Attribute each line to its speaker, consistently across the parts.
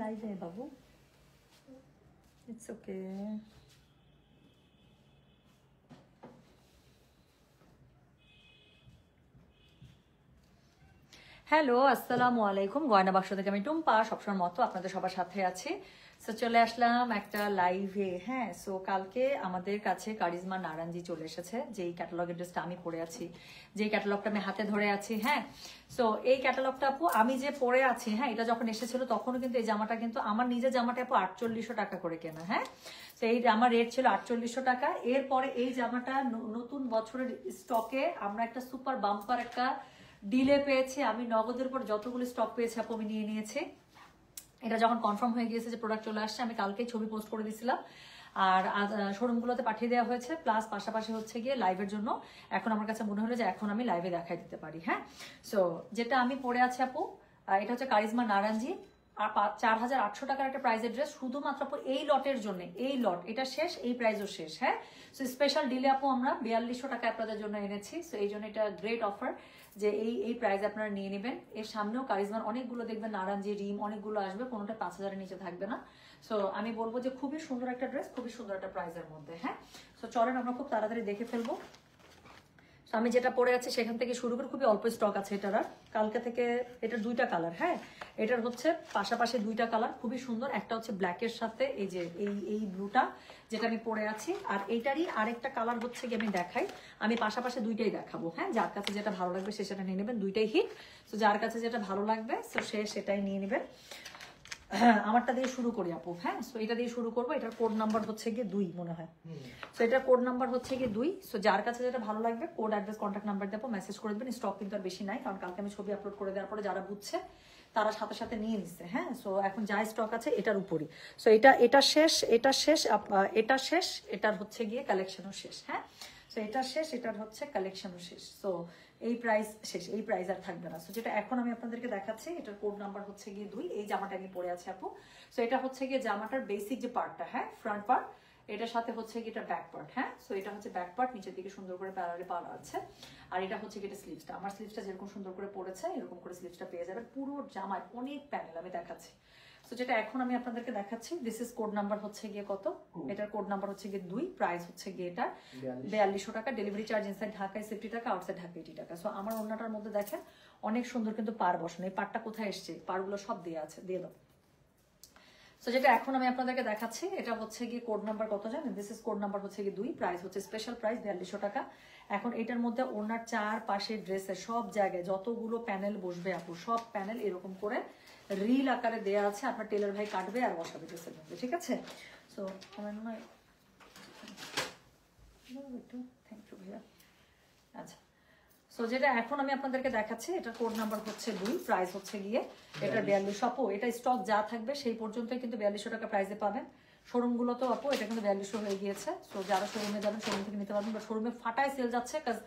Speaker 1: লাইভে বাবু, it's okay. Hello, আসসালামু আলাইকুম। গয়না বাক্স থেকে আমি টুম্পা, সবসময় মতো আপনাদের সবার সাথে আছি। সো চলে আসলাম একটা লাইভে। হ্যাঁ, সো কালকে আমাদের কাছে কারিজমা নারাঞ্জি চলে এসেছে, যেই ক্যাটালগের ড্রেসটা আমি পরে আছি, যেই ক্যাটালগটা আমি হাতে ধরে আছি। হ্যাঁ, সো এই ক্যাটালগটা আপু আমি যে পরে আছি, হ্যাঁ, এটা যখন এসেছিল তখনও কিন্তু এই জামাটা কিন্তু আমার নিজের জামাটা আপু 4800 টাকা করে কেনা। হ্যাঁ, তো এই আমার রেট ছিল 4800 টাকা। এরপরে এই জামাটা নতুন বছরের স্টকে আমরা একটা সুপার বাম্পার একটা ডিলে পেয়েছি। আমি নগদের উপর যতগুলো স্টক পেয়েছি আপু আমি নিয়ে নিয়েছি। এটা যখন কনফার্ম হয়ে গিয়েছে যে প্রোডাক্ট চলে আসছে, আমি কালকেই ছবি পোস্ট করে দিয়েছিলাম আর শোরুমগুলোতে পাঠিয়ে দেওয়া হয়েছে, প্লাস পাশাপাশি হচ্ছে গিয়ে লাইভের জন্য এখন আমার কাছে মনে হলো যে এখন আমি লাইভে দেখাই দিতে পারি। হ্যাঁ, সো যেটা আমি পরে আছি আপু, এটা হচ্ছে কারিজমা নারাঞ্জি আর 4800 টাকার একটা প্রাইজের ড্রেস, শুধুমাত্র আপু এই লটের জন্য। এই লট এটা শেষ, এই প্রাইসও শেষ। হ্যাঁ, সো স্পেশাল ডিলে আপু আমরা 4200 টাকা আপনাদের জন্য এনেছি। সো এই জন্য এটা গ্রেট অফার যে এই প্রাইস আপনারা নিয়ে নেবেন। এর সামনেও কারিজমার অনেকগুলো দেখবেন নারাঞ্জি রিম অনেকগুলো আসবে, কোনোটা 5000-এর নিচে থাকবে না। সো আমি বলবো যে খুবই সুন্দর একটা ড্রেস, খুবই সুন্দর একটা প্রাইসের মধ্যে। হ্যাঁ, সো চলেন আমরা খুব তাড়াতাড়ি দেখে ফেলবো। আমি যেটা পরে আছি সেখান থেকে শুরু করে, খুবই অল্প স্টক আছে এটার। কালকে থেকে এটার দুইটা কালার। হ্যাঁ, এটার হচ্ছে পাশাপাশি দুইটা কালার, খুবই সুন্দর। একটা হচ্ছে ব্ল্যাকের সাথে এই যে এই ব্লুটা যেটা আমি পরে আছি, আর এইটারই আরেকটা কালার হচ্ছে কি আমি দেখাই, আমি পাশাপাশি দুইটাই দেখাবো। হ্যাঁ, যার কাছে যেটা ভালো লাগবে সে সেটা নিয়ে নেবেন, দুইটাই হিট। তো যার কাছে যেটা ভালো লাগবে তো সে সেটাই নিয়ে নেবেন। হ্যাঁ, আমারটা দিয়ে শুরু করি আপু। হ্যাঁ, সো এটা দিয়ে শুরু করবো। এটার কোড নাম্বার হচ্ছে গিয়ে 2 মনে হয়। সো এটার কোড নাম্বার হচ্ছে গিয়ে 2। সো যার কাছে যেটা ভালো লাগবে কোড, অ্যাড্রেস, কন্ট্যাক্ট নাম্বার দেবো, মেসেজ করে দেবেন। স্টক কিন্তু আর বেশি নাই, কারণ কালকে আমি ছবি আপলোড করে দেওয়ার পরে যারা বুঝছে তারা সাথে সাথে নিয়ে নিচ্ছে। হ্যাঁ, সো এখন যা স্টক আছে এটার উপরই। সো এটা শেষ, এটা শেষ, এটা শেষ, এটার হচ্ছে গিয়ে কালেকশনও শেষ। হ্যাঁ, সো এটা শেষ, এটার হচ্ছে কালেকশনও শেষ। সো এই প্রাইস শেষ, এই প্রাইস আর থাকবে না। সো যেটা এখন আমি আপনাদেরকে দেখাচ্ছি এটার কোড নাম্বার হচ্ছে গিয়ে 2। এই জামাটা আমি পরে আছি আপু। সো এটা হচ্ছে গিয়ে জামাটার বেসিক যে পার্টটা, হ্যাঁ, ফ্রন্ট পার্ট, এটার সাথে হচ্ছে গিয়ে এটা ব্যাক পার্ট। হ্যাঁ, সো এটা হচ্ছে ব্যাক পার্ট, নিচের দিকে সুন্দর করে প্যারালে পাওয়া আছে। আর এটা হচ্ছে গিয়ে স্লিভসটা, আমার স্লিভসটা যেরকম সুন্দর করে পড়েছে এরকম করে স্লিভসটা পেয়ে যাবেন। পুরো জামায় অনেক প্যানেল আমি দেখাচ্ছি। সো যেটা এখন আমি আপনাদেরকে দেখাচ্ছি, দিস ইজ কোড নাম্বার হচ্ছে গিয়ে কত, এটার কোড নাম্বার হচ্ছে গিয়ে 2। প্রাইস হচ্ছে গিয়ে এটা 4200 টাকা। ডেলিভারি চার্জ ইনসাইড ঢাকায় 60 টাকা, আউটসাইড ঢাকা 80 টাকা। সো আমার ওড়নাটার মধ্যে দেখেন অনেক সুন্দর কিন্তু পার বসানো। এই পারটা কোথায় এসছে, পারগুলো সব দিয়ে আছে, দিয়ে দাও। সো যেটা এখন আমি আপনাদেরকে দেখাচ্ছি এটা হচ্ছে গিয়ে কোড নাম্বার কত জানেন, দিস ইজ কোড নাম্বার হচ্ছে গিয়ে 2। প্রাইস হচ্ছে স্পেশাল প্রাইস 4200 টাকা। এখন এটার মধ্যে ওনার চার পাশে ড্রেসের সব জায়গায় যতগুলো প্যানেল বসবে আপু, সব প্যানেল এরকম করে রিল আকারে দেওয়া আছে। আপনার টেলার ভাই কাটবে আর বসাবে ড্রেসের মধ্যে, ঠিক আছে? সো আমার মনে হয় থ্যাংক ইউ ভাইয়া। আচ্ছা, সো যেটা এখন আমি আপনাদেরকে দেখাচ্ছি এটার কোড নাম্বার হচ্ছে 2। প্রাইস হচ্ছে গিয়ে এটা 4200 আপু। এটা স্টক যা থাকবে সেই পর্যন্তই কিন্তু 4200 টাকা প্রাইসে পাবেন। শোরুমগুলো তো আপু এটা কিন্তু 4200 হয়ে গিয়েছে। সো যারা শোরুমে যাবেন শোরুম থেকে নিতে পারবেন, বা শোরুমে ফাটায় সেল যাচ্ছে, কাজ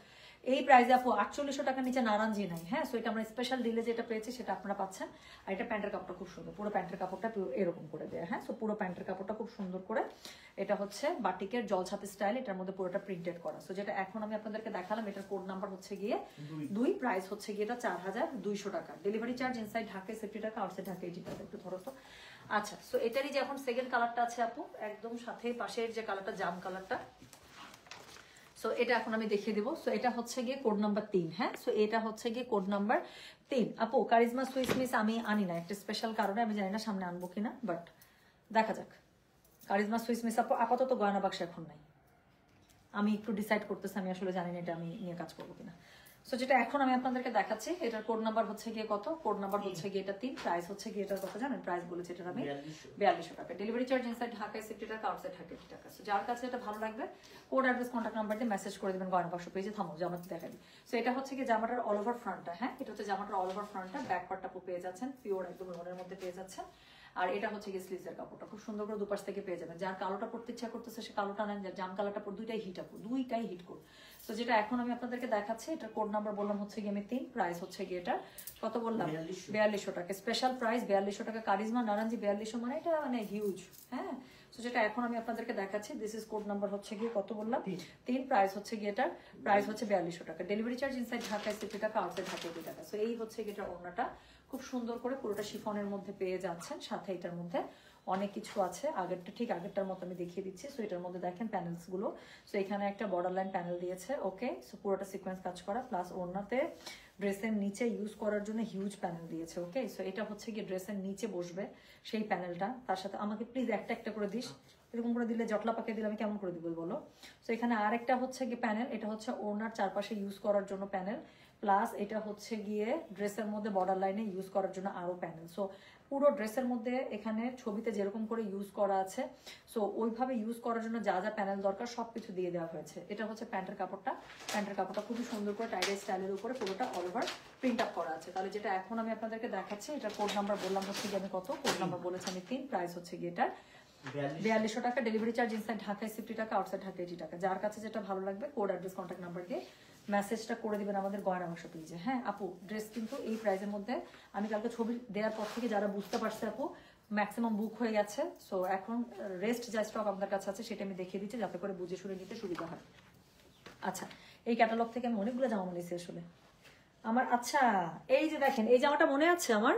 Speaker 1: এই প্রাইসে আপু 4800 টাকার নিচে নারাঞ্জি নাই। হ্যাঁ, সো এটা আমরা স্পেশাল ডিলে যেটা পেয়েছি সেটা আপনারা পাচ্ছেন। আর এটা প্যান্টের কাপড়টা খুব সুন্দর, পুরো প্যান্টের কাপড়টা এরকম করে দেয়। হ্যাঁ, সো পুরো প্যান্টের কাপড়টা খুব সুন্দর করে, এটা হচ্ছে বাটিকের জলছাপি স্টাইল, এটার মধ্যে পুরোটা প্রিন্টেড করা। সো যেটা এখন আমি আপনাদেরকে দেখালাম এটার কোড নাম্বার হচ্ছে গিয়ে 2। প্রাইস হচ্ছে গিয়ে এটা 4200 টাকা। ডেলিভারি চার্জ ইনসাইড ঢাকায় 60 টাকা, আউটসাইড ঢাকা 80 টাকা। একটু ধরো তো। আচ্ছা, সো এটারই যে এখন সেকেন্ড কালারটা আছে আপু, একদম সাথে পাশের যে কালারটা জাম কালারটা, সো এটা এখন আমি দেখিয়ে দেবো। সো এটা হচ্ছে গিয়ে কোড নাম্বার 3। হ্যাঁ, সো এটা হচ্ছে গিয়ে কোড নাম্বার 3 আপু। কারিজমা সুইস মিস আমি আনি না একটা স্পেশাল কারণে, আমি জানি না সামনে আনবো কিনা, বাট দেখা যাক। কারিজমা সুইস মিস আপু আপাতত গয়না বাক্স এখন নাই, আমি একটু ডিসাইড করতেছি, আমি আসলে জানি না এটা আমি নিয়ে কাজ করবো কিনা। সো যেটা এখন আমি আপনাদেরকে দেখাচ্ছি এটার কোড নাম্বার হচ্ছে গিয়ে কত, কোড নাম্বার হচ্ছে গিয়ে এটা 3। প্রাইস হচ্ছে গিয়ে এটার কত জানেন, প্রাইস বলেছে এটার আমি 4200 টাকা। ডেলিভারি চার্জ ইনসাইড ঢাকায় 60 টাকা, আউটসাইড ঢাকা 80 টাকা। সো যার কাছে এটা ভালো লাগবে কোড, অ্যাড্রেস, কন্ট্যাক্ট নাম্বার দিয়ে মেসেজ করে দেবেন গয়না বাক্স পেজে। থামো, জামাটা দেখা দিই। সো এটা হচ্ছে গিয়ে জামাটার অল ওভার ফ্রন্টটা। হ্যাঁ, এটা হচ্ছে জামাটার অল ওভার ফ্রন্টটা। ব্যাক পার্টটা পেয়ে যাচ্ছেন পিওর একদম লোনের মধ্যে পেয়ে যাচ্ছেন। আর এটা হচ্ছে গিয়ে স্লিভসের কাপড়টা খুব সুন্দর করে দুপাশ থেকে পেয়ে যাবেন। যার কালোটা পড়তে ইচ্ছা করতেছে সে কালোটা নেন, যার জাম কালারটা পর, দুইটাই হিট আপু, দুইটাই হিট কোড। তো যেটা এখন আমি আপনাদেরকে দেখাচ্ছি এটার কোড নাম্বার বললাম হচ্ছে গিয়ে আমি 3। প্রাইস হচ্ছে গিয়ে এটা কত বললাম, 4200 টাকা। স্পেশাল প্রাইস 4200 টাকা। কারিজমা নারাঞ্জি 4200 মানে এটা মানে হিউজ। হ্যাঁ, তো যেটা এখন আমি আপনাদেরকে দেখাচ্ছি দিস ইজ কোড নাম্বার হচ্ছে গিয়ে কত বললাম, 3। প্রাইস হচ্ছে গিয়ে এটার প্রাইস হচ্ছে 4200 টাকা। ডেলিভারি চার্জ ইনসাইড ঢাকায় 60 টাকা, আউটসাইড ঢাকা 80 টাকা। সো এই হচ্ছে গিয়ে এটা ওড়নাটা, খুব সুন্দর করে পুরোটা শিফনের মধ্যে পেয়ে যাচ্ছেন। সাথে এটার মধ্যে অনেক কিছু আছে, আগেরটার মতো আমি দেখিয়ে দিচ্ছি। সো এটার মধ্যে দেখেন প্যানেলস গুলো। সো এখানে একটা বর্ডার লাইন প্যানেল দিয়েছে, ওকে। সো পুরোটা সিকোয়েন্স কাজ করা, প্লাস ওড়নাতে ড্রেসের নিচে ইউজ করার জন্য হিউজ প্যানেল দিয়েছে, ওকে। সো এটা হচ্ছে কি ড্রেসের নিচে বসবে সেই প্যানেলটা। তার সাথে আমাকে প্লিজ একটা করে দিস, এরকম করে দিলে জটলা পাকিয়ে দিলে আমি কেমন করে দিব বলো। সো এখানে আরেকটা হচ্ছে কি প্যানেল, এটা হচ্ছে ওড়নার চারপাশে ইউজ করার জন্য প্যানেল, প্লাস এটা হচ্ছে গিয়ে ড্রেসের মধ্যে বর্ডার লাইনে ইউজ করার জন্য আরো প্যানেল। সো পুরো ড্রেসের মধ্যে এখানে ছবিতে যেরকম করে ইউজ করা আছে, সো ওইভাবে ইউজ করার জন্য যা যা প্যানেল দরকার সবকিছু দিয়ে দেওয়া হয়েছে। এটা হচ্ছে প্যান্টের কাপড়টা খুবই সুন্দর করে টাইডাই স্টাইলের উপরে পুরোটা অল ওভার প্রিন্ট আপ করা আছে। তাহলে যেটা এখন আমি আপনাদেরকে দেখাচ্ছি, এটা কোড নাম্বার বললাম হচ্ছে গিয়ে আমি কত, কোড নাম্বার বলেছি আমি 3, প্রাইস হচ্ছে গিয়ে এটা 4200 টাকা, ডেলিভারি চার্জ ইনসাইড ঢাকায় 60 টাকা, আউটসাইড ঢাকা 80 টাকা। যার কাছে যেটা ভালো লাগবে কোড অ্যাড্রেস কন্ট্যাক্ট নাম্বার দিয়ে মেসেজটা করে দিবেন আমাদের গয়না বাক্স পেজে। হ্যাঁ আপু, ড্রেস কিন্তু এই প্রাইসের মধ্যে আমি কালকে ছবি দেওয়ার পর থেকে যারা বুঝতে পারছে আপু ম্যাক্সিমাম বুক হয়ে গেছে। সো এখন রেস্ট যা স্টক আপনাদের কাছে আছে সেটা আমি দেখিয়ে দিচ্ছি যাতে করে বুঝে শুনে নিতে সুবিধা হয়। আচ্ছা, এই ক্যাটালগ থেকে আমি অনেকগুলো জামা নিয়েছি আসলে আমার। আচ্ছা এই যে দেখেন এই জামাটা মনে আছে আমার,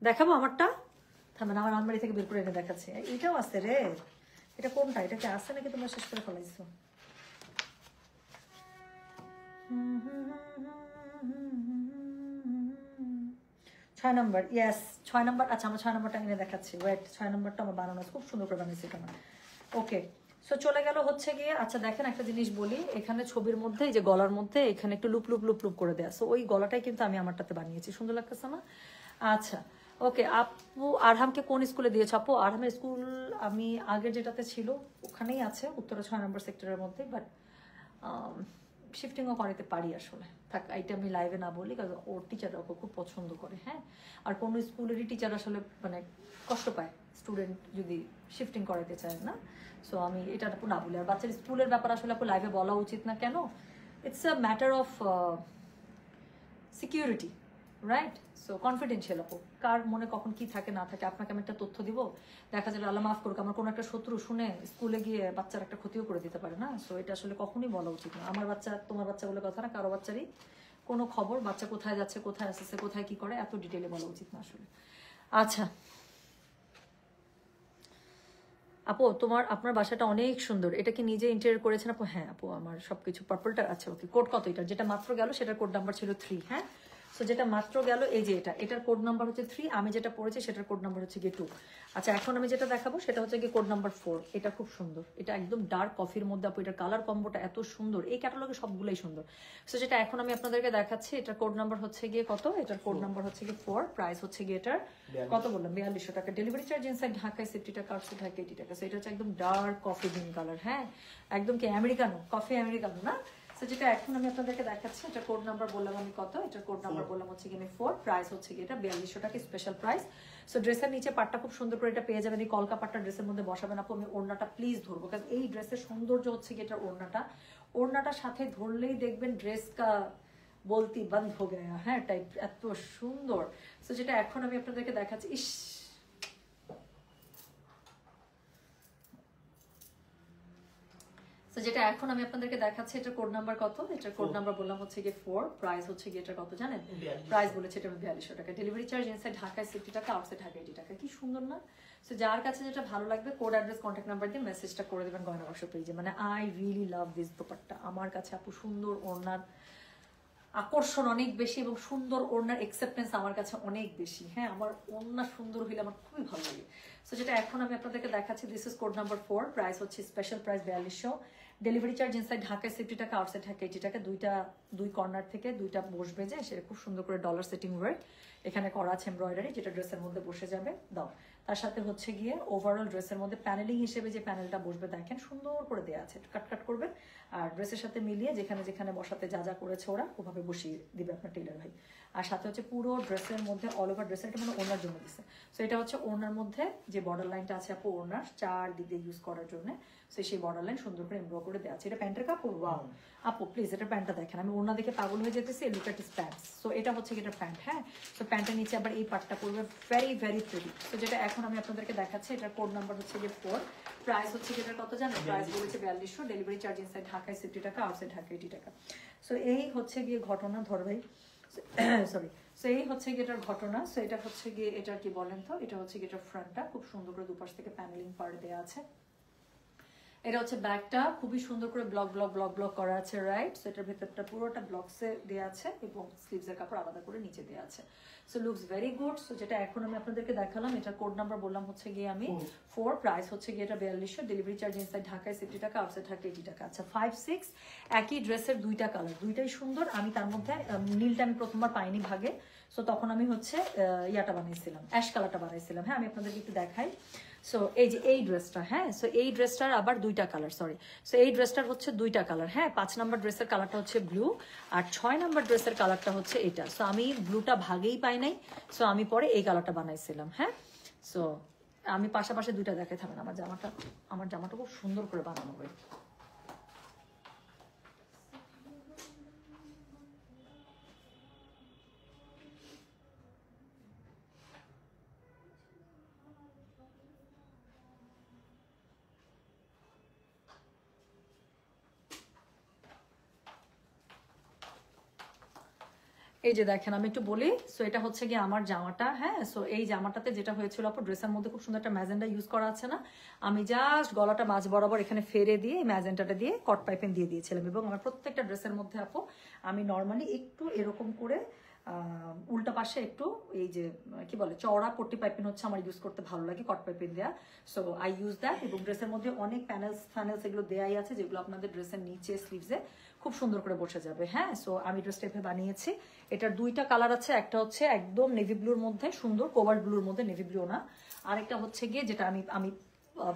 Speaker 1: দেখাবো আমারটা, থামেন আমার আলমারি থেকে বের করে এনে দেখাচ্ছি। এইটাও আছে রে, এটা কোনটা, এটা কি আছে নাকি তোমরা শেষ করে ফেলাইছো? 6 নম্বর, ইয়েস 6 নম্বর। আচ্ছা আমার 6 নম্বরটা এনে দেখাচ্ছি, ওয়েট। 6 নম্বরটা আমার বানানো খুব সুন্দর করে বানিয়েছি এটা আমার, ওকে। সো চলে গেল হচ্ছে গিয়ে, আচ্ছা দেখেন একটা জিনিস বলি, এখানে ছবির মধ্যে এই যে গলার মধ্যে এখানে একটু লুপ লুপ লুপ লুপ করে দেয়া, সো ওই গলাটাই কিন্তু আমি আমারটাতে বানিয়েছি, সুন্দর লাগতেছে না? আচ্ছা ওকে। আপু আরহামকে কোন স্কুলে দিয়েছো? আপু আরহামের স্কুল আমি আগের যেটাতে ছিল ওখানেই আছে, উত্তরা 6 নম্বর সেক্টরের মধ্যে, বাট শিফটিংও করাতে পারি আসলে। থাক এটা আমি লাইভে না বলি, কারণ ওর টিচাররা ওকে খুব পছন্দ করে। হ্যাঁ, আর কোনো স্কুলেরই টিচার আসলে মানে কষ্ট পায় স্টুডেন্ট যদি শিফটিং করাতে চায় না। সো আমি এটা না বলি। আর বাচ্চার স্কুলের ব্যাপার আসলে আপু লাইভে বলা উচিত না, কেন? It's a matter of security, right? So confidential আপু, কার মনে কখন কি থাকে না থাকে। আপনাকে আমি একটা তথ্য দিব, দেখা যাবে আল্লাহ মাফ করুক আমার কোনো একটা শত্রু শুনে স্কুলে গিয়ে বাচ্চার একটা ক্ষতিও করে দিতে পারে না। সো এটা আসলে কখনোই বলা উচিত না। আমার বাচ্চা তোমার বাচ্চা বলে কথা না, কারো বাচ্চারই কোনো খবর, বাচ্চা কোথায় যাচ্ছে, কোথায় আসছে, কোথায় কি করে, এত ডিটেলে বলা উচিত না আসলে। আচ্ছা আপু আপনার বাসাটা অনেক সুন্দর, এটা কি নিজে ইন্টেরিয়র করেছেন আপু? হ্যাঁ আপু, আমার সবকিছু পার্পলটা আছে, ওকে। কোড কত এটা? যেটা মাত্র গেল সেটার কোড নাম্বার ছিল 3। হ্যাঁ, সো যেটা মাত্র গেল এই যে এটার কোড নাম্বার হচ্ছে 3, আমি যেটা পড়েছি সেটার কোড নাম্বার হচ্ছে গিয়ে 2। আচ্ছা এখন আমি যেটা দেখাবো সেটা হচ্ছে গিয়ে কোড নাম্বার 4। এটা খুব সুন্দর, এটা একদম ডার্ক কফির মধ্যে আপু, এটার কালার কম্বোটা এত সুন্দর, এই ক্যাটালগে সবগুলোই সুন্দর। সো যেটা এখন আমি আপনাদেরকে দেখাচ্ছি এটার কোড নাম্বার হচ্ছে গিয়ে কত, এটার কোড নাম্বার হচ্ছে গিয়ে 4, প্রাইস হচ্ছে গিয়ে এটার কত বললাম 4200 টাকা, ডেলিভারি চার্জ ইনসাইড ঢাকায় 60 টাকা, আউটসাইড ঢাকায় 80 টাকা। সো এটা হচ্ছে একদম ডার্ক কফি গ্রিন কালার। হ্যাঁ, একদম কি আমেরিকানো, কফি আমেরিকানো না? সো যেটা এখন আমি আপনাদেরকে দেখাচ্ছি এটা কোড নাম্বার বললাম আমি কত, এটার কোড নাম্বার বললাম হচ্ছে কি 4, প্রাইস হচ্ছে কি এটা 4200 টাকা, স্পেশাল প্রাইস। সো ড্রেসের নিচে পাটটা খুব সুন্দর করে এটা পেয়ে যাবেন, এই কলকা পাটটা ড্রেসের মধ্যে বসাবেন আপু। আমি ওড়নাটা প্লিজ ধরবো, কারণ এই ড্রেসের সৌন্দর্য হচ্ছে কি এটা ওড়নাটার সাথে ধরলেই দেখবেন ড্রেস কা বলতি বন্ধ হয়ে গেয়া, হ্যাঁ টাইপ, এত সুন্দর। সো যেটা এখন আমি আপনাদেরকে দেখাচ্ছি, ইস যেটা এখন আমি আপনাদেরকে দেখাচ্ছি এটার কোড নাম্বার কত, এটার কোড নাম্বার বললাম হচ্ছে গিয়ে 4, প্রাইস হচ্ছে গিয়ে এটা কত জানেন? প্রাইস বলেছে এটা 4200 টাকা, ডেলিভারি চার্জ ইনসাইড ঢাকায় 60 টাকা, আউটসাইড ঢাকায় 80 টাকা। কি সুন্দর না? সো যার কাছে যেটা ভালো লাগবে কোড অ্যাড্রেস কন্ট্যাক্ট নাম্বার দিয়ে মেসেজটা করে দেবেন গয়না বাক্স পেজে। মানে I really love this dupatta, আমার কাছে আপু সুন্দর ওড়নার আকর্ষণ অনেক বেশি এবং সুন্দর ওড়নার অ্যাকসেপ্টেন্স আমার কাছে অনেক বেশি। হ্যাঁ, আমার ওড়না সুন্দর হইলে আমার খুবই ভালো লাগে। সো যেটা এখন আমি আপনাদেরকে দেখাচ্ছি, this is code number 4, price হচ্ছে special price 4200, delivery charge inside ঢাকায় 60 টাকা, আউটসাইড ঢাকা 80 টাকা। দুই কর্নার থেকে দুইটা বসবে যে, সেটা খুব সুন্দর করে ডলার সেটিং ওয়ার্ক এখানে করা আছে, এমব্রয়ডারি, যেটা ড্রেসের মধ্যে বসে যাবে। দাও তার সাথে হচ্ছে গিয়ে ওভারঅল ড্রেসের মধ্যে প্যানেলিং হিসেবে যে প্যানেলটা বসবে দেখেন সুন্দর করে দেওয়া আছে, কাট করবেন আর ড্রেসের সাথে মিলিয়ে যেখানে যেখানে বসাতে যা যা করেছে ওরা ওভাবে বসিয়ে দিবে আপনার টেইলার ভাই। আর সাথে হচ্ছে পুরো ড্রেসের মধ্যে অল ওভার ড্রেসের, এটা মানে ওনার জন্য দিচ্ছে। সো এটা হচ্ছে ওনার মধ্যে যে বর্ডার লাইনটা আছে আপু ওনার চারদিক দিয়ে ইউজ করার জন্য, সো সেই বর্ডার লাইন সুন্দর করে এমব্রয় করে দেওয়া আছে। এটা প্যান্টের কাপড়, ওয়াও আপু প্লিজ এটা প্যান্টটা দেখেন, আমি ওনা দেখে পাগল হয়ে যেতেছি। Look at his pants. So এটা হচ্ছে এটা প্যান্ট। হ্যাঁ, সো প্যান্টের নিচে আবার এই পার্টটা পড়বে, ভেরি ভেরি প্রিটি। তো যেটা এখন আমি আপনাদেরকে দেখাচ্ছি এটার কোড নাম্বার হচ্ছে যে 4, প্রাইস হচ্ছে এটার কত জানেন? প্রাইস বলেছে 4200, ডেলিভারি চার্জ ইনসাইড ঢাকায় 60 টাকা, আউটসাইড ঢাকা 80 টাকা। সো এই হচ্ছে গিয়ে ঘটনা, ধর ভাই সরি। সো এই হচ্ছে গিয়ে এটার ঘটনা। সো এটা হচ্ছে গিয়ে এটার কি বলেন তো, এটা হচ্ছে গিয়ে এটার ফ্রন্টটা খুব সুন্দর করে দুপাশ থেকে প্যানেলিং পার্ট দেওয়া আছে। এটা হচ্ছে ব্যাগটা খুবই সুন্দর করে ব্লক ব্লক ব্লক ব্লক করা আছে, রাইট। সো এটার ভেতরটা পুরোটা ব্লকসে দেওয়া আছে এবং স্লিভসের কাপড় আলাদা করে নিচে দেওয়া আছে। So looks very good. So যেটা এখন আমি আপনাদেরকে দেখালাম, এটার কোড নাম্বার বললাম হচ্ছে গিয়ে আমি 4, প্রাইস হচ্ছে গিয়ে এটা 4200, ডেলিভারি চার্জ ইনসাইড ঢাকায় 60 টাকা, আউটসাইড ঢাকা 80 টাকা। আচ্ছা 5, 6 একই ড্রেসের দুইটা কালার, দুইটাই সুন্দর। আমি তার মধ্যে নীলটা আমি প্রথমবার পাইনি ভাগে, সো তখন আমি হচ্ছে ইয়াটা বানিয়েছিলাম, অ্যাশ কালারটা বানাইছিলাম। হ্যাঁ আমি আপনাদেরকে একটু দেখাই। সো এই যে এই ড্রেসটা, হ্যাঁ সো এই ড্রেসটার আবার দুইটা কালার, সরি। সো এই ড্রেসটার হচ্ছে দুইটা কালার, হ্যাঁ 5 নাম্বার ড্রেসের কালারটা হচ্ছে ব্লু আর 6 নাম্বার ড্রেসের কালারটা হচ্ছে এটা। সো আমি ব্লুটা ভাগেই পাই নাই, সো আমি পরে এই কালারটা বানাইছিলাম। হ্যাঁ সো আমি পাশাপাশি দুইটা দেখাই থাকবেন। আমার জামাটা খুব সুন্দর করে বানানো হয়। এই যে দেখেন আমি একটু বলি। সো এটা হচ্ছে গিয়ে আমার জামাটা, হ্যাঁ সো এই জামাটাতে যেটা হয়েছিল আপু, ড্রেসের মধ্যে খুব সুন্দর একটা ম্যাজেন্ডা ইউজ করা আছে না, আমি জাস্ট গলাটা মাঝ বরাবর এখানে ফেরে দিয়ে এই ম্যাজেন্টাটা দিয়ে কট পাইপিং দিয়ে দিয়েছিলাম। এবং আমার প্রত্যেকটা ড্রেসের মধ্যে আপু আমি নর্মালি একটু এরকম করে উল্টা পাশে একটু এই যে কি বলে চওড়া পট্টি পাইপিং হচ্ছে আমার ইউজ করতে ভালো লাগে, কট পাইপিং দেওয়া। So I use that. এবং ড্রেসের মধ্যে অনেক প্যানেলস এগুলো দেয়াই আছে, যেগুলো আপনাদের ড্রেসের নিচে স্লিভসে খুব সুন্দর করে বসে যাবে। হ্যাঁ সো আমি ড্রেসটা এভাবে বানিয়েছি। এটার দুইটা কালার আছে, একটা হচ্ছে একদম নেভি ব্লুর মধ্যে সুন্দর, কোবাল্ট ব্লুর মধ্যে, নেভি ব্লু না, আরেকটা হচ্ছে গিয়ে যেটা আমি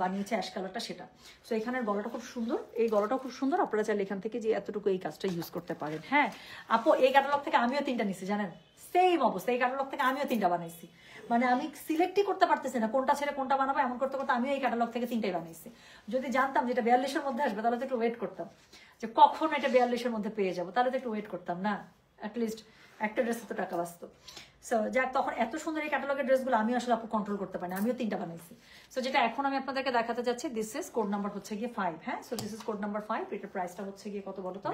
Speaker 1: বানিয়েছি অ্যাশ কালারটা, সেটা। সো এখানের গলাটা খুব সুন্দর, এই গলাটাও খুব সুন্দর। আপনারা চাইলে এখান থেকে যে এতটুকু এই কাজটা ইউজ করতে পারেন। হ্যাঁ আপু এই ক্যাটালগ থেকে আমিও 3টা নিছি, জানেন সেম অবস্থা। এই ক্যাটালগ থেকে আমিও 3টা বানাইছি, মানে আমি সিলেক্টই করতে পারতেছি না কোনটা ছেড়ে কোনটা বানাবো, এমন করতে করতে আমিও এই ক্যাটালগ থেকে 3টাই বানাইছি। যদি জানতাম যেটা 42-এর মধ্যে আসবে তাহলে তো একটু ওয়েট করতাম, যে কখন এটা 42-এর মধ্যে পেয়ে যাবো, তাহলে তো একটু ওয়েট করতাম না, অ্যাটলিস্ট একটা ড্রেসে তো টাকা বাঁচতো। সো যাক, তখন এত সুন্দর এই ক্যাটালগের ড্রেসগুলো আমি আসলে আপু কন্ট্রোল করতে পারি না, আমিও 3টা বানাইছি। সো যেটা এখন আমি আপনাদেরকে দেখাতে যাচ্ছি, দিস ইজ কোড নাম্বার হচ্ছে গিয়ে 5। হ্যাঁ so this is code number 5। এটার প্রাইসটা হচ্ছে গিয়ে কত বলো তো?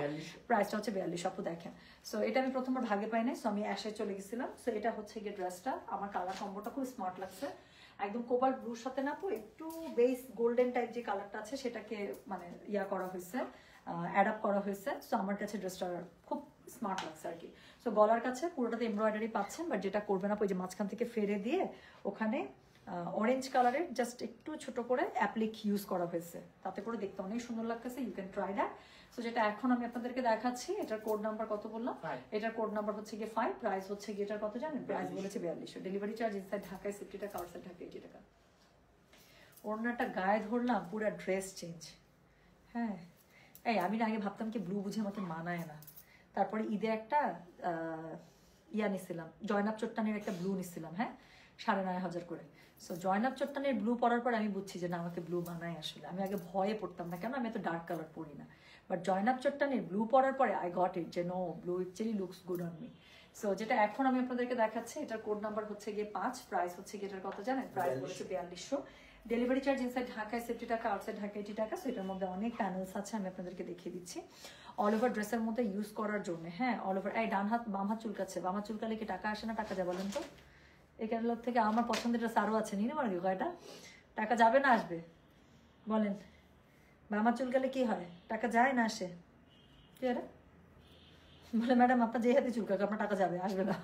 Speaker 1: প্রাইসটা হচ্ছে 42 আপু দেখেন। সো এটা আমি প্রথমবার ভাগে পাই নাই, সো আমি অ্যাশে চলে গেছিলাম। সো এটা হচ্ছে গিয়ে ড্রেসটা, আমার কালার কম্বোটা খুব স্মার্ট লাগছে, একদম কোবাল্ট ব্লুর সাথে না আপু একটু বেস গোল্ডেন টাইপ যে কালারটা আছে সেটাকে মানে ইয়া করা হয়েছে, অ্যাডাপ্ট করা হয়েছে। সো আমার কাছে ড্রেসটা খুব স্মার্ট লাগছে আর কি। সো গলার কাছে পুরোটাতে এমব্রয়ডারি পাচ্ছেন, বাট যেটা করবেন আপু ওই যে মাঝখান থেকে ফেরে দিয়ে ওখানে অরেঞ্জ কালারের জাস্ট একটু ছোট করে অ্যাপ্লিক ইউজ করা হয়েছে, তাতে করে দেখতে অনেক সুন্দর লাগতেছে। You can try that. So যেটা এখন আমি আপনাদেরকে দেখাচ্ছি, এটার কোড নাম্বার কত বললাম? এটার কোড নাম্বার হচ্ছে গিয়ে 5, প্রাইস হচ্ছে গিয়ে এটার কত জানেন? প্রাইস বলেছে 4200, ডেলিভারি চার্জ ইনসাইড ঢাকায় 60 টাকা, আউটসাইড ঢাকা 80 টাকা। ওড়নাটা গায়ে ধরলাম, পুরো ড্রেস চেঞ্জ। হ্যাঁ এই আমি না আগে ভাবতাম কি ব্লু বুঝে আমাকে মানায় না, তারপরে ঈদে একটা ইয়া নিছিলাম, জয়নাব চট্টানির একটা ব্লু নিছিলাম, হ্যাঁ 9,500 করে। সো জয়নাব চট্টানির ব্লু পরার পর আমি বুঝছি যে না আমাকে ব্লু মানায় আসলে। আমি আগে ভয়ে পড়তাম না, কেন আমি এত ডার্ক কালার পরি না, বাট জয়নাব চট্টানির ব্লু পরার পরে আই গট ইট যে know, blue actually looks good on me. So যেটা এখন আমি আপনাদেরকে দেখাচ্ছি, এটার কোড নাম্বার হচ্ছে গিয়ে 5, প্রাইস হচ্ছে গিয়ে এটার কত জানেন? প্রাইস বলেছে 4200, ডেলিভারি চার্জ ইনসাইড ঢাকায় 60 টাকা, আউটসাইড ঢাকা 80 টাকা। সো এটার মধ্যে অনেক প্যানেলস আছে, আমি আপনাদেরকে দেখিয়ে দিচ্ছি অল ওভার ড্রেসের মধ্যে ইউজ করার জন্য। হ্যাঁ অল ওভার। এই ডান হাত বাম হাত চুলকাচ্ছে, বাম হাত চুলকালে কি টাকা আসে না? টাকা যা বলেন তো। এই ক্যাটালগ থেকে আমার পছন্দের ড্রেস আরও আছে, নিয়ে নেবো নাকি কয়টা? টাকা যাবে না আসবে বলেন? বাম হাত চুলকালে কি হয়, টাকা যায় না আসে? কি আরে বলে ম্যাডাম আপনার যে হাতে চুলকাক আপনার টাকা যাবে, আসবে না।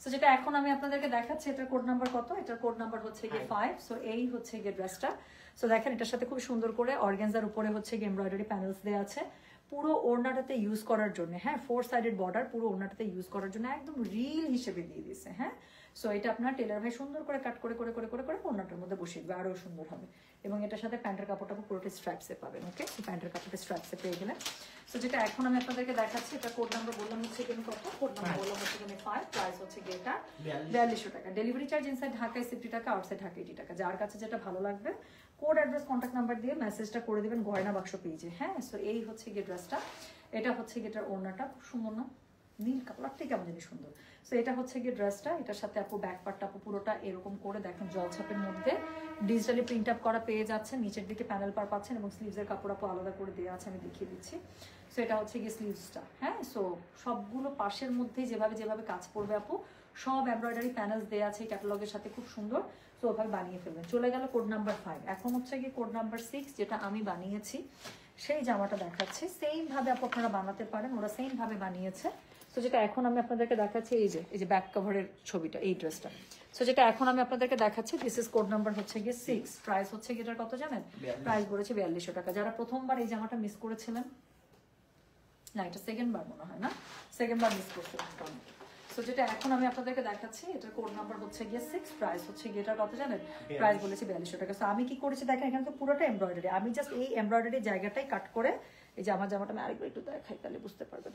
Speaker 1: সো যেটা এখন আমি আপনাদেরকে দেখাচ্ছি, এটার কোড নাম্বার কত? এটার কোড নাম্বার হচ্ছে গিয়ে 5। সো এই হচ্ছে গিয়ে ড্রেসটা। সো দেখেন এটার সাথে খুব সুন্দর করে অর্গানজার উপরে হচ্ছে গিয়ে এমব্রয়ডারি প্যানেলস দেওয়া আছে পুরো ওড়নাটাতে ইউজ করার জন্য। হ্যাঁ 4 সাইডেড বর্ডার পুরো ওড়নাটাতে ইউজ করার জন্য একদম রিল হিসেবে দিয়ে দিয়েছে। হ্যাঁ সো এটা আপনার টেলার ভাই সুন্দর করে কাট করে করে করে করে করে ওড়নাটার মধ্যে বসিয়ে দেবে, আরও সুন্দর হবে। এবং এটার সাথে প্যান্টের কাপড়টা পুরোটা স্ট্রাইপসে পাবেন। ওকে প্যান্টের কাপড়টা স্ট্রাইপসে পেয়ে গেলেন। সো যেটা এখন আমি আপনাদেরকে দেখাচ্ছি, এটা কোড নাম্বার বললাম হচ্ছে এখানে কত? কোড নাম্বার বললাম হচ্ছে এখানে 5, প্রাইস হচ্ছে গিয়ে এটা 4200 টাকা, ডেলিভারি চার্জ ইনসাইড ঢাকায় 60 টাকা, আউটসাইড ঢাকা 80 টাকা। যার কাছে যেটা ভালো লাগবে কোড অ্যাড্রেস কন্ট্যাক্ট নাম্বার দিয়ে মেসেজটা করে দিবেন গয়না বাক্স পেজে। হ্যাঁ সো এই হচ্ছে গিয়ে ড্রেসটা, এটা হচ্ছে গিয়ে এটার ওড়নাটা খুব সুন্দর না, নীল কালারটাই কেমন জানি সুন্দর। সো এটা হচ্ছে গিয়ে ড্রেসটা, এটার সাথে আপু ব্যাক পার্টটা আপু পুরোটা এরকম করে দেখেন জলছাপের মধ্যে ডিজিটালি প্রিন্ট আপ করা পেয়ে যাচ্ছেন, নিচের দিকে প্যানেল পার পাচ্ছেন এবং স্লিভসের কাপড় আপু আলাদা করে দেওয়া আছে, আমি দেখিয়ে দিচ্ছি। সো এটা হচ্ছে গিয়ে স্লিভসটা। হ্যাঁ সো সবগুলো পাশের মধ্যেই যেভাবে যেভাবে কাজ পড়বে আপু সব এমব্রয়ডারি প্যানেলস দেওয়া আছে ক্যাটালগের সাথে, খুব সুন্দর। তো ওভাবে বানিয়ে ফেলবেন। চলে গেল কোড নাম্বার 5। এখন হচ্ছে গিয়ে কোড নাম্বার 6, যেটা আমি বানিয়েছি সেই জামাটা দেখাচ্ছি। সেম ভাবে আপনারা বানাতে পারেন, ওরা সেম ভাবে বানিয়েছে। তো যেটা এখন আমি আপনাদেরকে দেখাচ্ছি, এই যে ব্যাক কভারের ছবিটা, এই ড্রেসটা। সো যেটা এখন আমি আপনাদেরকে দেখাচ্ছি, দিস ইজ কোড নাম্বার হচ্ছে গিয়ে 6। প্রাইস হচ্ছে গিয়ে এটার কত জানেন? প্রাইস বলেছে 4200 টাকা। যারা প্রথমবার এই জামাটা মিস করেছিলেন, না এটা সেকেন্ড বার মনে হয়, না সেকেন্ড বার মিস করছিলাম। সো যেটা এখন আমি আপনাদেরকে দেখাচ্ছি, এটার কোড নাম্বার হচ্ছে গিয়ে 6, প্রাইস হচ্ছে গিয়ে এটার কত জানেন? প্রাইস বলেছি 4200 টাকা। সো আমি কি করেছি দেখেন, এখানে তো পুরোটা এমব্রয়ডারি, আমি জাস্ট এই এমব্রয়ডারি জায়গাটাই কাট করে, এই যে আমার জামাটা আমি আরেকবার একটু দেখাই তাহলে বুঝতে পারবেন।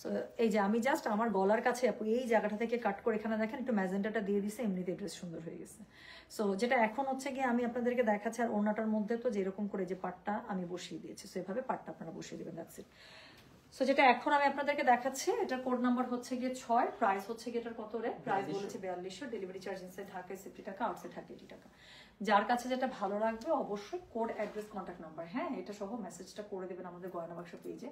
Speaker 1: সো এই যে আমি জাস্ট আমার গলার কাছে আপু এই জায়গাটা থেকে কাট করে এখানে দেখেন একটু ম্যাজেন্টাটা দিয়ে দিছে, এমনিতে ড্রেস সুন্দর হয়ে গেছে। সো যেটা এখন হচ্ছে গিয়ে আমি আপনাদেরকে দেখাচ্ছি, আর ওড়নাটার মধ্যে তো যেরকম করে যে পাটটা আমি বসিয়ে দিয়েছি, সো এভাবে পাটটা আপনারা বসিয়ে দেবেন, দ্যাটস ইট। সো যেটা এখন আমি আপনাদেরকে দেখাচ্ছি, এটার কোড নাম্বার হচ্ছে গিয়ে 6, প্রাইস হচ্ছে গিয়ে এটার কত রে? প্রাইস বলেছে 4200, ডেলিভারি চার্জ ইনসাইড ঢাকায় 60 টাকা, আউটসাইড ঢাকা 80 টাকা। যার কাছে যেটা ভালো লাগবে অবশ্যই কোড, অ্যাড্রেস, কন্ট্যাক্ট নাম্বার, হ্যাঁ এটা সহ মেসেজটা করে দেবেন আমাদের গয়না বাক্স পেজে।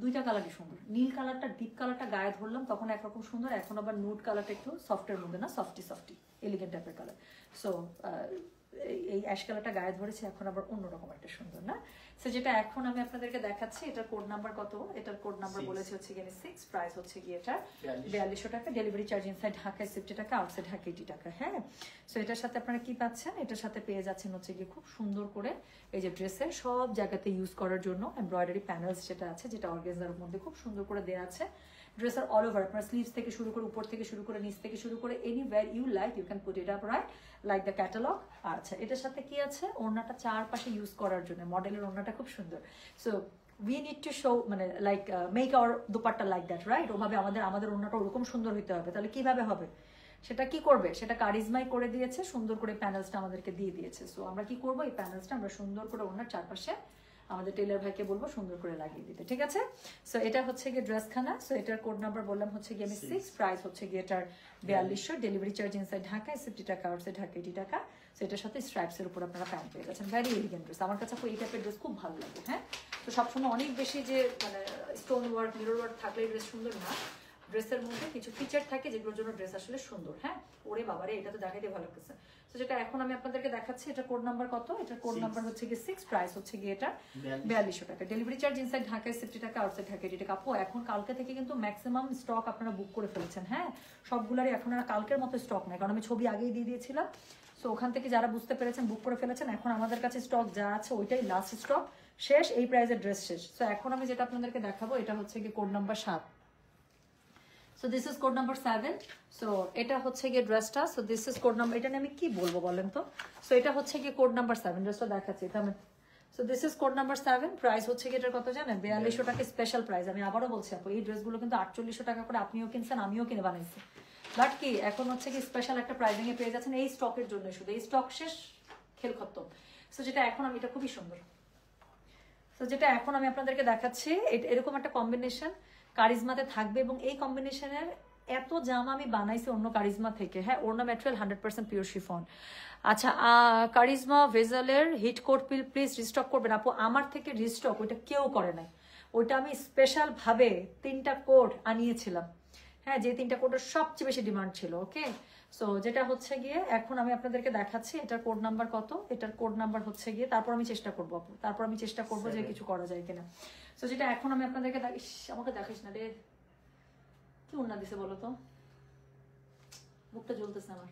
Speaker 1: দুইটা কালারই সুন্দর, নীল কালারটা ডিপ কালারটা গায়ে ধরলাম তখন একরকম সুন্দর, এখন আবার নুড কালারটা একটু সফটের মধ্যে, না সফটি এলিগেন্ট টাইপের কালার। সো এই অ্যাশ কালারটা গায়ে ধরেছে, এখন আবার অন্যরকম একটা সুন্দর, না? সো যেটা এখন আমি আপনাদেরকে দেখাচ্ছি, এটার কোড নাম্বার কত? এটার কোড নাম্বার বলেছে হচ্ছে গিয়ে 6, প্রাইস হচ্ছে গিয়ে এটা 4200 টাকা, ডেলিভারি চার্জ ইনসাইড ঢাকায় 60 টাকা, আউটসাইড ঢাকা 80 টাকা। হ্যাঁ, সো এটার সাথে আপনারা কি পাচ্ছেন? এটার সাথে পেয়ে যাচ্ছেন হচ্ছে গিয়ে খুব সুন্দর করে এই যে ড্রেসের সব জায়গাতে ইউজ করার জন্য এমব্রয়ডারি প্যানেলস যেটা আছে, যেটা অর্গানজার মধ্যে খুব সুন্দর করে দেওয়া আছে। ড্রেসের অল ওভার আপনার স্লিভস থেকে শুরু করে, উপর থেকে শুরু করে, নিচ থেকে শুরু করে, anywhere you like you can put it up right like the catalogue. আচ্ছা, এটার সাথে কি আছে? ওড়নাটা চারপাশে ইউজ করার জন্য, মডেলের ওড়নাটা খুব সুন্দর। So we need to show, মানে like make our dupatta like that, right? ওভাবে আমাদের ওড়নাটা ওরকম সুন্দর হইতে হবে। তাহলে কিভাবে হবে? সেটা কি করবে? সেটা কারিজমাই করে দিয়েছে, সুন্দর করে প্যানেলসটা আমাদেরকে দিয়ে দিয়েছে। সো আমরা কি করবো? এই প্যানেলসটা আমরা সুন্দর করে ওড়নার চারপাশে আমাদের টেলার ভাইকে বলবো সুন্দর করে লাগিয়ে দিতে, ঠিক আছে? সো এটা হচ্ছে গিয়ে ড্রেসখানা। সো এটার কোড নাম্বার বললাম হচ্ছে গিয়ে আমি 6, প্রাইস হচ্ছে গিয়ে এটার 4200, ডেলিভারি চার্জ ইনসাইড ঢাকায় 60 টাকা, আউটসাইড ঢাকা 80 টাকা। সো এটার সাথে স্ট্রাইপসের উপর আপনারা প্যান্ট পেয়ে যাচ্ছেন, ভেরি এলিগেন্ট ড্রেস। আমার কাছে এই টাইপের ড্রেস খুব ভালো লাগে। হ্যাঁ, তো সবসময় অনেক বেশি যে মানে স্টোন ওয়ার্ক, মিরর ওয়ার্ক থাকলে ড্রেস সুন্দর না, ড্রেসের মধ্যে কিছু ফিচার থাকে যেগুলোর জন্য ড্রেস আসলে সুন্দর। হ্যাঁ, ওরে বাবারে, এটা তো দেখাইতে ভালো লাগতেছে। তো যেটা এখন আমি আপনাদেরকে দেখাচ্ছি, এটা কোড নাম্বার কত? এটার কোড নাম্বার হচ্ছে গিয়ে 6, প্রাইস হচ্ছে গিয়ে এটা 4200 টাকা, ডেলিভারি চার্জ ইনসাইড ঢাকায় 60 টাকা, আউটসাইড ঢাকা 80 টাকা। আপু এখন কালকে থেকে কিন্তু ম্যাক্সিমাম স্টক আপনারা বুক করে ফেলেছেন। হ্যাঁ, সবগুলারই এখন আর কালকের মতো স্টক নেই, কারণ আমি ছবি আগেই দিয়ে দিয়েছিলাম। সো ওখান থেকে যারা বুঝতে পেরেছেন বুক করে ফেলেছেন। এখন আমাদের কাছে স্টক যা আছে ওইটাই লাস্ট স্টক, শেষ, এই প্রাইসের ড্রেস শেষ। সো এখন আমি যেটা আপনাদেরকে দেখাবো, এটা হচ্ছে গিয়ে code number 7। So this is code number 7। So এটা হচ্ছে গিয়ে ড্রেসটা। So this is code number, এটা নিয়ে আমি কি বলবো বলেন তো? সো এটা হচ্ছে গিয়ে কোড নাম্বার 7, ড্রেসটা দেখাচ্ছি এটা আমি। So this is code number 7, price হচ্ছে গিয়ে এটার কত জানেন? 4200 টাকা, স্পেশাল প্রাইস। আমি আবারও বলছি আপু, এই ড্রেসগুলো কিন্তু 4800 টাকা করে আপনিও কিনছেন, আমিও কিনে বানাইছি, বাট কি এখন হচ্ছে কি স্পেশাল একটা প্রাইজিং এ পেয়ে যাচ্ছেন এই স্টকের জন্য, শুধু এই স্টক শেষ, খেল খতম। সো যেটা এখন আমি, এটা খুবই সুন্দর। সো যেটা এখন আমি আপনাদেরকে দেখাচ্ছি, এরকম একটা কম্বিনেশন কারিজমাতে থাকবে, এবং এই কম্বিনেশনের এত জামা আমি বানাইছি অন্য কারিজমা থেকে। হ্যাঁ, ওড়না ম্যাটেরিয়াল 100% পিওর শিফন। আচ্ছা, কারিজমা ভেজালের হিট কোট প্লিজ রিস্টক করবেন আপু। আমার থেকে রিস্টক ওইটা কেউ করে নাই, ওইটা আমি স্পেশাল ভাবে 3টা কোড আনিয়েছিলাম। হ্যাঁ, যে 3টা কোডের সবচেয়ে বেশি ডিমান্ড ছিল। ওকে, সো যেটা হচ্ছে গিয়ে এখন আমি আপনাদেরকে দেখাচ্ছি, এটার কোড নাম্বার কত? এটার কোড নাম্বার হচ্ছে গিয়ে, তারপর আমি চেষ্টা করবো আপু, তারপর আমি চেষ্টা করবো যে কিছু করা যায় কিনা। সো যেটা এখন আমি আপনাদেরকে আমাকে দেখিস না রে, কি উন্না দিছে বলো তো, বুকটা জ্বলতেছে আমার।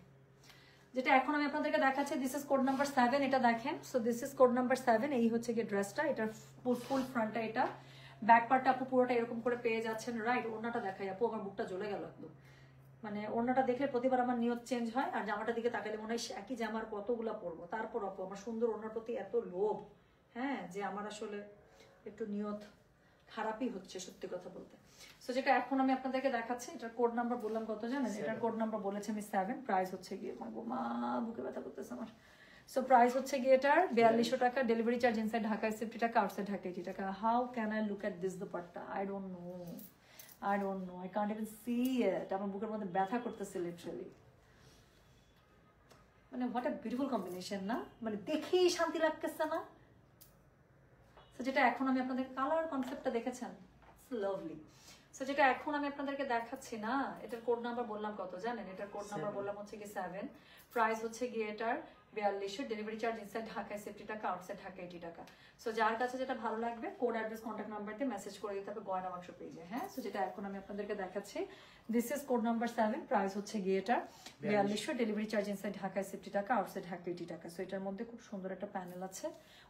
Speaker 1: যেটা এখন আমি আপনাদেরকে দেখাচ্ছি, দিস ইজ কোড নাম্বার 7, এটা দেখেন। So this is code number 7, এই হচ্ছে গিয়ে ড্রেসটা, এটার ফুল ফ্রন্টটা, এটা ব্যাক পার্টটা আপু পুরোটা এরকম করে পেয়ে যাচ্ছেন, রাইট? ওড়নাটা দেখাই আপু, আমার বুকটা জ্বলে গেল একদম। মানে ওড়নাটা দেখলে প্রতিবার আমার নিয়ত চেঞ্জ হয়, আর জামাটার দিকে তাকালে মনে হয় একই জামার কতগুলা পরবো। তারপর আপু আমার সুন্দর ওড়নার প্রতি এত লোভ, হ্যাঁ, যে আমার আসলে একটু নিয়ত খারাপই হচ্ছে সত্যি কথা বলতে। সো যেটা এখন আমি আপনাদেরকে দেখাচ্ছি, এটার কোড নাম্বার বললাম কত জানেন? এটার কোড নাম্বার বলেছে আমি 7, প্রাইস হচ্ছে গিয়ে, মা বুকে ব্যথা করতেছে আমার। সো প্রাইস হচ্ছে গিয়ে এটার 4200 টাকা, ডেলিভারি চার্জ ইনসাইড ঢাকায় 60 টাকা, আউটসাইড ঢাকা 80 টাকা। How can I look at this dupatta? I don't know, I can't even see it. আমার বুকের মধ্যে ব্যথা করতেছে লিটারালি। মানে হোয়াট আ বিউটিফুল কম্বিনেশন না, মানে দেখেই শান্তি লাগতেছে না? তো যেটা এখন আমি আপনাদের কালার কনসেপ্টটা দেখেছেন, লাভলি। সো যেটা এখন আমি আপনাদেরকে দেখাচ্ছি না, এটার কোড নাম্বার বললাম কত জানেন? এটার কোড নাম্বার বললাম হচ্ছে কি 7, প্রাইস হচ্ছে গিয়ে এটার 4200, ডেলিভারি চার্জ ইনসাইড ঢাকায় 70 টাকা, আউটসাইড ঢাকা 80 টাকা। সো যার কাছে যেটা ভালো লাগবে কোড, অ্যাড্রেস, কন্ট্যাক্ট নাম্বার দিয়ে মেসেজ করে দিতে হবে গয়না বাক্স পেজে। হ্যাঁ, সো যেটা এখন আমি আপনাদেরকে দেখাচ্ছি, this is code number 7, price হচ্ছে গিয়ে এটা 4200, ডেলিভারি চার্জ ইনসাইড ঢাকায় 70 টাকা, আউটসাইড ঢাকা 80 টাকা। সো এটার মধ্যে খুব সুন্দর একটা প্যানেল আছে,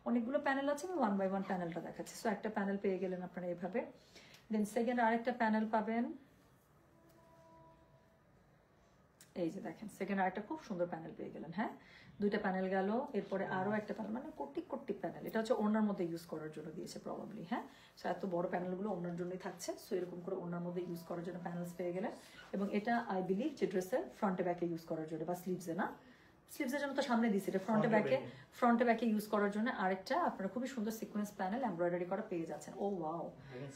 Speaker 1: অনেকগুলো প্যানেল আছে, আমি 1 বাই 1 প্যানেলটা দেখাচ্ছি। সো একটা প্যানেল পেয়ে গেলেন আপনারা এইভাবে, দেন সেকেন্ড আরেকটা প্যানেল পাবেন, এই যে দেখেন সেকেন্ড আরেকটা খুব সুন্দর প্যানেল পেয়ে গেলেন। হ্যাঁ, দুইটা প্যানেল গেল, এরপরে আরো একটা প্যানেল, মানে কোটি কোটি প্যানেল। এটা হচ্ছে ওনার মধ্যে ইউজ করার জন্য দিয়েছে প্রবাবলি। হ্যাঁ, সো এত বড় প্যানেলগুলো ওনার জন্যই থাকছে। সো এরকম করে ওনার মধ্যে ইউজ করার জন্য প্যানেলস পেয়ে গেলেন। এবং এটা আই বিলিভ যে ড্রেসের ফ্রন্টে ব্যাকে ইউজ করার জন্য, বা স্লিভসে না, স্লিভসের জন্য তো সামনে দিয়েছে, এটা ফ্রন্টে ব্যাকে ইউজ করার জন্য আরেকটা আপনারা খুবই সুন্দর সিকোয়েন্স প্যানেল এমব্রয়ডারি করা পেয়ে যাচ্ছেন। ও ওয়াও!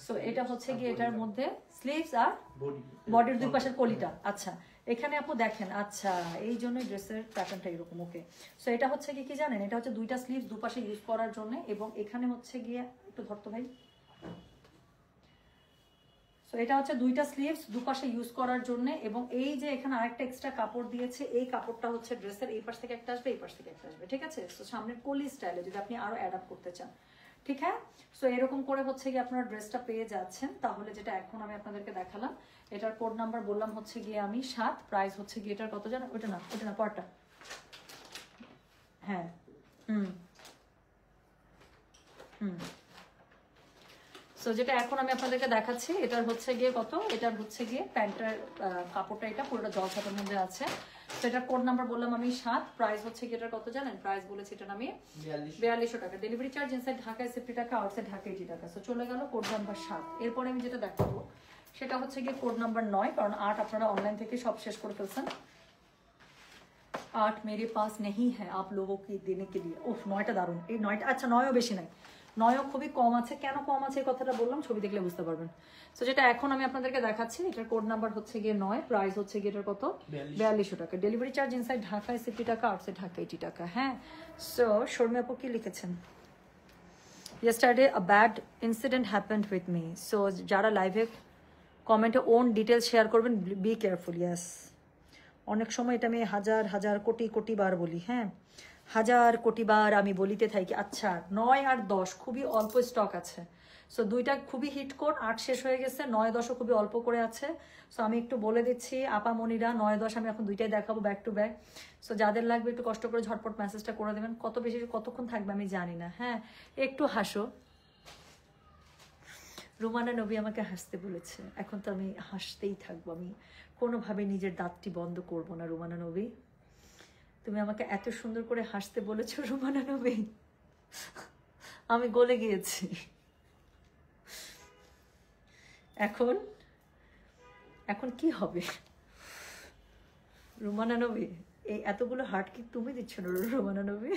Speaker 1: সো এটা হচ্ছে গিয়ে এটার মধ্যে স্লিভস আর বডির দুই পাশের কলিটা। আচ্ছা, এখানে আপু দেখেন, আচ্ছা এই জন্য ড্রেসের প্যাটার্নটা এরকম। ওকে, সো এটা হচ্ছে কি জানেন, এটা হচ্ছে দুইটা স্লিভস দুপাশে ইউজ করার জন্য, এবং এখানে হচ্ছে গিয়ে একটু ধরতো ভাই, সো এটা হচ্ছে দুইটা স্লিভস দুপাশে ইউজ করার জন্য, এবং এই যে এখানে আরেকটা এক্সট্রা কাপড় দিয়েছে, এই কাপড়টা হচ্ছে ড্রেসের এই পাশ থেকে একটা আসবে, এই পাশ থেকে একটা আসবে, ঠিক আছে? সো সামনের কলি স্টাইলে যদি আপনি আরো অ্যাড আপ করতে চান, ঠিক হ্যাঁ। সো এরকম করে হচ্ছে গিয়ে আপনারা ড্রেসটা পেয়ে যাচ্ছেন। তাহলে যেটা এখন আমি আপনাদেরকে দেখালাম, এটার কোড নাম্বার বললাম হচ্ছে গিয়ে আমি 7, প্রাইস হচ্ছে গিয়ে এটার কত জানেন? ওটা না পরটা, হ্যাঁ, সো যেটা এখন আমি আপনাদেরকে দেখাচ্ছি, এটার হচ্ছে গিয়ে কত, এটার হচ্ছে গিয়ে প্যান্টের কাপড়টা এটা পুরোটা জল ছাপের মধ্যে আছে। তো এটার কোড নাম্বার বললাম আমি 7, প্রাইস হচ্ছে গিয়ে এটার কত জানেন? প্রাইস বলেছি এটার আমি 4200 টাকা, ডেলিভারি চার্জ ইনসাইড ঢাকায় 70 টাকা, আউটসাইড ঢাকা 80 টাকা। সো চলে গেল কোড নাম্বার 7। এরপরে আমি যেটা দেখাবো সেটা হচ্ছে গিয়ে কোড নাম্বার 9, কারণ 8 আপনারা অনলাইন থেকে সব শেষ করে ফেলছেন। 8 मेरे पास नहीं है आप लोगों की देने के लिए। ওহ, 9টা দারুণ, এই 9টা, আচ্ছা 9ও বেশি নাই, 9ও খুবই কম আছে। কেন কম আছে এই কথাটা বললাম, ছবি দেখলে বুঝতে পারবেন। সো যেটা এখন আমি আপনাদেরকে দেখাচ্ছি, এটার কোড নাম্বার হচ্ছে গিয়ে 9, প্রাইস হচ্ছে গিয়ে এটার কত? 4200 টাকা, ডেলিভারি চার্জ ইনসাইড ঢাকায় 70 টাকা, আউটসাইড ঢাকা 80 টাকা। হ্যাঁ, সো শর্মা আপু কি লিখেছেন? yesterday a bad incident happened with me. so যারা লাইভে কমেন্টে ওন ডিটেলস শেয়ার করবেন, বি কেয়ারফুল। ইয়েস, অনেক সময় এটা আমি হাজার হাজার কোটি কোটি বার বলি। হ্যাঁ, হাজার কোটি বার আমি বলিতে থাকি। আচ্ছা, 9 আর 10 খুবই অল্প স্টক আছে। সো দুইটা খুবই হিট কোড, 8 শেষ হয়ে গেছে, 9 10ও খুবই অল্প করে আছে। সো আমি একটু বলে দিচ্ছি আপামনিরা, 9 10 আমি এখন দুইটাই দেখাবো ব্যাক টু ব্যাক। সো যাদের লাগবে একটু কষ্ট করে ঝটপট মেসেজটা করে দেবেন। কত বেশি কতক্ষণ থাকবে আমি জানি না। হ্যাঁ, একটু হাসো। রুমানা নবী আমাকে হাসতে বলেছে, এখন তো আমি হাসতেই থাকবো, আমি কোনোভাবে নিজের দাঁতটি বন্ধ করব না। রুমানা নবী, তুমি আমাকে এত সুন্দর করে হাসতে বলেছো রুমানা নবী, আমি গলে গিয়েছি। এখন এখন কি হবে রুমানা নবী? এই এতগুলো হার্ট কি তুমি দিচ্ছ না রুমানা নবী?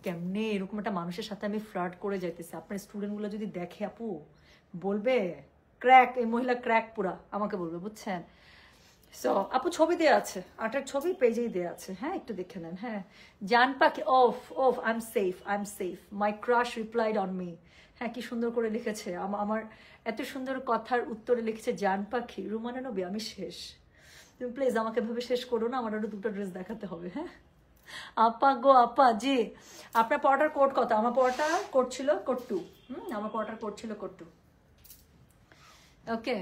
Speaker 1: কেমনে এরকম একটা মানুষের সাথে আমি ফ্লার্ট করে যাইতেছি, আপনার স্টুডেন্টগুলো যদি দেখে আপু বলবে ক্র্যাক, এই মহিলা ক্র্যাক পুরা, আমাকে বলবে, বুঝছেন? সো আপু ছবি দেওয়া আছে, 8-এর ছবি পেজেই দেওয়া আছে। হ্যাঁ, একটু দেখে নেন। হ্যাঁ, জান পাখি, অফ অফ I am safe, my crush replied on me. হ্যাঁ, কি সুন্দর করে লিখেছে, আমার এত সুন্দর কথার উত্তরে লিখেছে জান পাখি, রুমানা নবী আমি শেষ। তুমি প্লিজ আমাকে ভেবে শেষ করো না, আমার আরো 2টা ড্রেস দেখাতে হবে। হ্যাঁ আপা গো আপা, জি আপনার পড়াটার কোড কত? আমার পড়াটা কোড ছিল কোড 2। আমার পড়াটার কোড ছিল কোড 2। ওকে,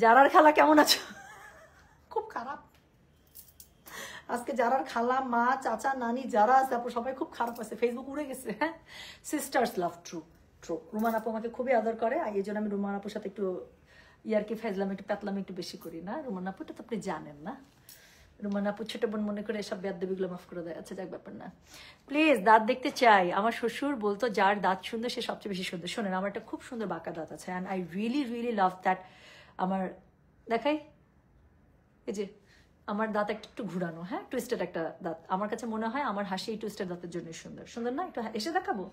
Speaker 1: জারার খালা কেমন আছো? খুব খারাপ আজকে। জারার খালা, মা, চাচা, নানি যারা আছে আপু সবাই খুব খারাপ আছে, ফেসবুক উড়ে গেছে। হ্যাঁ, সিস্টার্স লাভ, ট্রু ট্রু। রুমান আপু আমাকে খুবই আদর করে, এই জন্য আমি রুমান আপুর সাথে একটু ইয়ারকি ফেজলাম, একটু পেতলাম একটু বেশি করি না। রুমান আপুটা তো আপনি জানেন না, রুমান আপু ছোট বোন মনে করে এসব বেয়াদবিগুলো মাফ করে দেয়। আচ্ছা, যাক ব্যাপার না। প্লিজ দাঁত দেখতে চাই। আমার শ্বশুর বলতো যার দাঁত সুন্দর সে সবচেয়ে বেশি সুন্দর। শোনেন, আমার একটা খুব সুন্দর বাঁকা দাঁত আছে, and I really really love that. আমার দেখাই, এই যে আমার দাঁত একটু ঘুরানো, হ্যাঁ, টুইস্টেড একটা দাঁত। আমার কাছে মনে হয় আমার হাসি এই টুইস্টেড দাঁতের জন্য সুন্দর। সুন্দর না? একটু এসে দেখাবো।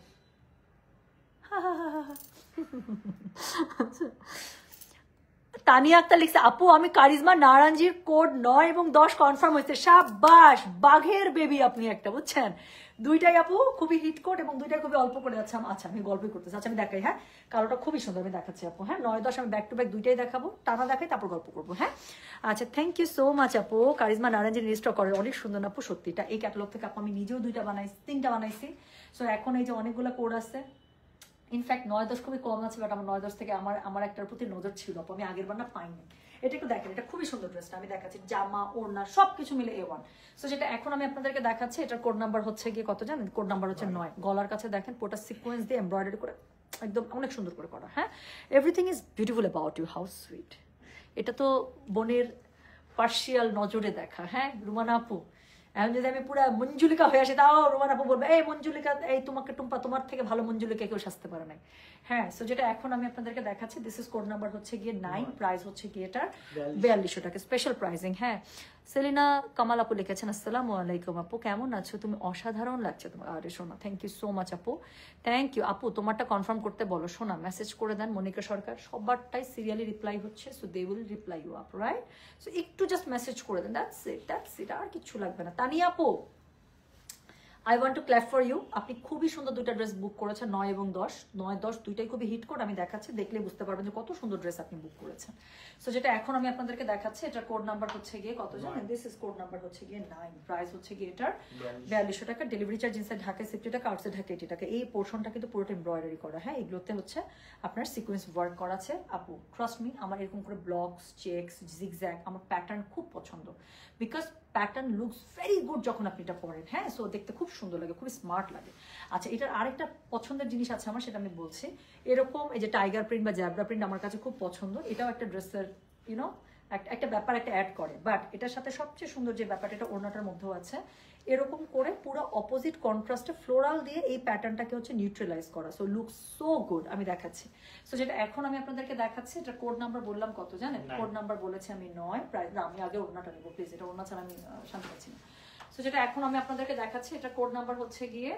Speaker 1: তানিয়া আক্তার লিখছে, আপু আমি কারিজমা নারায়ণজীর কোড 9 এবং 10 কনফার্ম হয়েছে। সাবাস, বাঘের বেবি আপনি একটা, বুঝছেন? দুইটাই আপু খুবই হিট কোট এবং দুইটাই খুবই অল্প করে যাচ্ছে। আচ্ছা আমি গল্পই করতেছি, আচ্ছা আমি দেখাই। হ্যাঁ, কালোটা খুবই সুন্দর, আমি দেখাচ্ছি আপু। হ্যাঁ, 9-10 আমি ব্যাক টু ব্যাক দুইটাই দেখাবো, টানা দেখাই তারপর গল্প করবো। হ্যাঁ, আচ্ছা থ্যাংক ইউ সো মাচ আপু। কারিজমা নারায়ণজি রিস্টক করে অনেক সুন্দর আপু, সত্যিটা। এই ক্যাটালগ থেকে আপু আমি নিজেও দুইটা বানাইছি, 3টা বানাইছি। সো এখন এই যে অনেকগুলো কোড আছে, ইনফ্যাক্ট 9-10 খুবই কম আছে, বাট আমার 9-10 থেকে আমার একটার প্রতি নজর ছিল আপু, আমি আগের বার না পাইনি। এটা একটু দেখেন, এটা খুবই সুন্দর ড্রেসটা, আমি দেখাচ্ছি, জামা ওড়না সবকিছু মিলে A1। সো যেটা এখন আমি আপনাদেরকে দেখাচ্ছি, এটার কোড নাম্বার হচ্ছে গিয়ে কত জানেন? কোড নাম্বার হচ্ছে 9। গলার কাছে দেখেন পুরোটা সিকোয়েন্স দিয়ে এমব্রয়ডারি করে একদম অনেক সুন্দর করে করা। হ্যাঁ, everything is beautiful about you, how sweet. এটা তো বোনের পার্সিয়াল নজরে দেখা। হ্যাঁ রুমানা আপু, এখন যদি আমি পুরো মঞ্জুলিকা হয়ে আসি তাও রুমান আপু বলবে এই মঞ্জুলিকা, এই তোমাকে টুম্পা তোমার থেকে ভালো মঞ্জুলিকা কেউ সাজতে পারে নাই। হ্যাঁ, সো যেটা এখন আমি আপনাদেরকে দেখাচ্ছি, দিস ইজ কোড নাম্বার হচ্ছে গিয়ে 9, প্রাইস হচ্ছে গিয়ে এটার 4200 টাকা, স্পেশাল প্রাইসিং। হ্যাঁ, সেলিনা কামাল আপু লিখেছেন আসসালামু আলাইকুম আপু, কেমন আছো তুমি? অসাধারণ লাগছে তোমার। আরে সোনা, থ্যাংক ইউ সো মাচ আপু, থ্যাংক ইউ আপু। তোমারটা কনফার্ম করতে বলো সোনা, মেসেজ করে দেন মনিকা সরকার, সবারটাই সিরিয়ালি রিপ্লাই হচ্ছে, so they will reply you up, right? So একটু জাস্ট মেসেজ করে দেন, দ্যাটস ইট, আর কিছু লাগবে না। তানিয়া আপু, I want to clap for you, আপনি খুবই সুন্দর দুইটা ড্রেস বুক করেছেন, 9 এবং 10। 9-10 দুইটাই খুবই হিট কোড, আমি দেখাচ্ছি, দেখলে বুঝতে পারবেন যে কত সুন্দর ড্রেস আপনি বুক করেছেন। সো যেটা এখন আমি আপনাদেরকে দেখাচ্ছি, এটার কোড নাম্বার হচ্ছে গিয়ে কত জানেন? দিস ইজ কোড নাম্বার হচ্ছে গিয়ে 9, প্রাইস হচ্ছে গিয়ে এটার 4200 টাকা, ডেলিভারি চার্জ ইনসাইড ঢাকা 60 টাকা, আউটসাইড ঢাকা 80 টাকা। এই পোর্শনটা কিন্তু পুরোটা এমব্রয়ডারি করা। হ্যাঁ, এগুলোতে হচ্ছে আপনার সিকোয়েন্স ওয়ার্ক করা আছে আপু, ট্রাস্ট মি, আমার এরকম করে ব্লকস, চেকস, জিগজ্যাগ আমার প্যাটার্ন খুব পছন্দ, because pattern looks very good যখন আপনি এটা পরেন। হ্যাঁ, সো দেখতে খুব সুন্দর লাগে, খুব স্মার্ট লাগে। আচ্ছা, এটার আরেকটা পছন্দের জিনিস আছে আমার, সেটা আমি বলছি। এরকম এই যে টাইগার প্রিন্ট বা জ্যাবরা প্রিন্ট আমার কাছে খুব পছন্দ, এটাও একটা ড্রেসের ইউনো একটা ব্যাপার একটা অ্যাড করে। বাট এটার সাথে সবচেয়ে সুন্দর যে ব্যাপারটা, এটা ওড়নাটার মধ্যেও আছে, এরকম করে পুরো অপোজিট কন্ট্রাস্টে ফ্লোরাল দিয়ে এই প্যাটার্নটাকে হচ্ছে নিউট্রালাইজ করা। সো লুক সো গুড, আমি দেখাচ্ছি। সো যেটা এখন আমি আপনাদেরকে দেখাচ্ছি, এটা কোড নাম্বার বললাম কত জানেন? কোড নাম্বার বলেছি আমি 9, প্রায় না, আমি আগে ওড়নাটা নেবো প্লিজ, এটা ওড়না ছাড়া আমি শান্তি পাচ্ছি না। সো যেটা এখন আমি আপনাদেরকে দেখাচ্ছি, এটা কোড নাম্বার হচ্ছে গিয়ে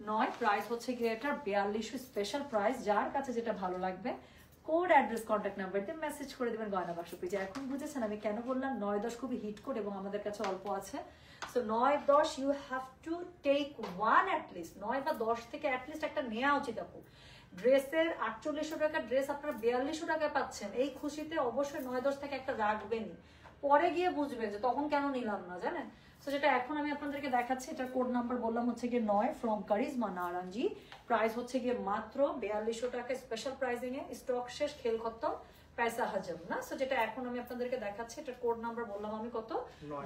Speaker 1: 9, প্রাইস হচ্ছে গিয়ে এটার 4200, স্পেশাল প্রাইস। যার কাছে যেটা ভালো লাগবে কোড, অ্যাড্রেস, কন্ট্যাক্ট নাম্বার দিয়ে মেসেজ করে দেবেন গয়না বাক্স পেজে। এখন বুঝেছেন আমি কেন বললাম 9-10 খুবই হিট কোড এবং আমাদের কাছে অল্প আছে। So 9-10 you have to take one at least, 9 বা 10 থেকে অ্যাটলিস্ট একটা নেওয়া উচিত আপু। ড্রেসের 4800 টাকা ড্রেস আপনারা 4200 টাকায় পাচ্ছেন, এই খুশিতে অবশ্যই 9-10 থেকে একটা রাখবেনই, পরে গিয়ে বুঝবেন যে তখন কেন নিলাম না, জানেন? সো যেটা এখন আমি আপনাদেরকে দেখাচ্ছি, এটার কোড নাম্বার বললাম হচ্ছে গিয়ে 9, ফ্রম কারিজমা নারায়ণজি, প্রাইস হচ্ছে গিয়ে মাত্র 4200 টাকা, স্পেশাল প্রাইসিং এ, স্টক শেষ, খেল খতম, পয়সা হাজম না। সো যেটা এখন আমি আপনাদেরকে দেখাচ্ছি, এটার কোড নাম্বার বললাম আমি কত?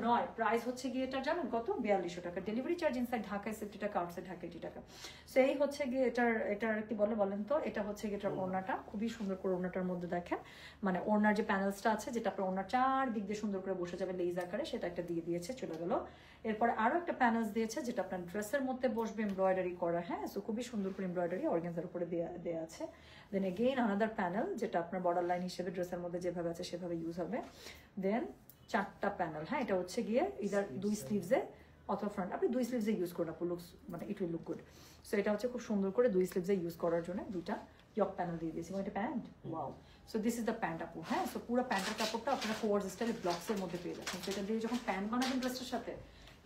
Speaker 1: 9, প্রাইস হচ্ছে গিয়ে এটা জানেন কত? 4200 টাকা, ডেলিভারি চার্জ ইনসাইড ঢাকায় 60 টাকা, আউটসাইড ঢাকা 80 টাকা। সো এই হচ্ছে গিয়ে এটার কি বলেন তো, এটা হচ্ছে গিয়ে এটার ওড়নাটা, খুবই সুন্দর করে ওড়নাটার মধ্যে দেখেন, মানে ওড়নার যে প্যানেলসটা আছে, যেটা আপনার ওড়নার চারদিক দিয়ে সুন্দর করে বসে যাবে লেজ আকারে, সেটা একটা দিয়ে দিয়েছে, চলে গেল। এরপরে আরো একটা প্যানেলস দিয়েছে, যেটা আপনার ড্রেসের মধ্যে বসবে, এমব্রয়ডারি করা। হ্যাঁ, সো খুবই সুন্দর করে এমব্রয়ডারি অর্গানজার উপরে দেয়া আছে। দেন এগেইন আনাদার প্যানেল, যেটা আপনার বর্ডার লাইন হিসেবে ড্রেসের মধ্যে যেভাবে আছে সেভাবে ইউজ হবে। দেন 4টা প্যানেল। হ্যাঁ, এটা হচ্ছে গিয়ে ইদার 2 স্লিভসে অথবা ফ্রন্ট, আপনি 2 স্লিভসে ইউজ করুন আপু, লুকস মানে it will look good. So এটা হচ্ছে খুব সুন্দর করে 2 স্লিভসে ইউজ করার জন্য 2টা ইয়ক প্যানেল দিয়ে দিয়েছি, মানে এটা pant. Wow, so this is the pant আপু। হ্যাঁ, সো পুরো প্যান্টের কাপড়টা আপনারা ফোয়ার্স স্টাইলে ব্লকসের মধ্যে পেয়ে যাচ্ছেন। সেটা দিয়ে যখন প্যান্ট বানাবেন ড্রেসটার সাথে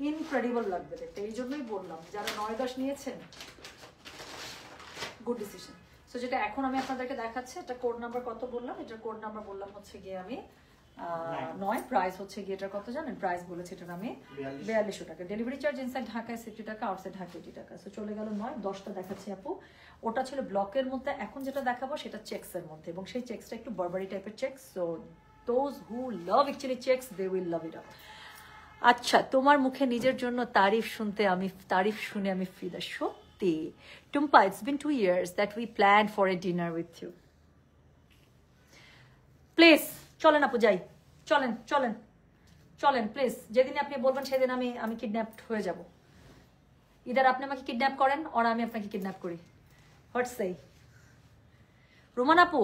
Speaker 1: ইনক্রেডিবল লাগবে দেখতে। এই জন্যই বললাম যারা 9-10 নিয়েছেন, গুড ডিসিশন। সো যেটা এখন আমি আপনাদেরকে দেখাচ্ছি, এটা কোড নাম্বার কত বললাম? এটার কোড নাম্বার বললাম হচ্ছে গিয়ে আমি 9, প্রাইস হচ্ছে গিয়ে এটার কত জানেন? প্রাইস বলেছি এটার আমি 4200 টাকা, ডেলিভারি চার্জ ইনসাইড ঢাকায় 60 টাকা, আউটসাইড ঢাকা 80 টাকা। সো চলে গেল 9, 10টা দেখাচ্ছি আপু। ওটা ছিল ব্লকের মধ্যে, এখন যেটা দেখাবো সেটা চেক্সের মধ্যে, এবং সেই চেক্সটা একটু বারবারি টাইপের checks. So those who love actually checks, they will love it up. আচ্ছা, তোমার মুখে নিজের জন্য তারিফ শুনে আমি ফিদা। সত্যি Tumpa, it's been 2 years that we planned for a dinner with you. Please চলেন আপু, যাই, চলেন প্লিজ। যেদিন আপনি বলবেন সেদিন আমি কিডন্যাপড হয়ে যাব। ইদার আপনি আমাকে কিডন্যাপ করেন, আর আমি আপনাকে কিডন্যাপ করি। হোয়াট সে রোমান আপু,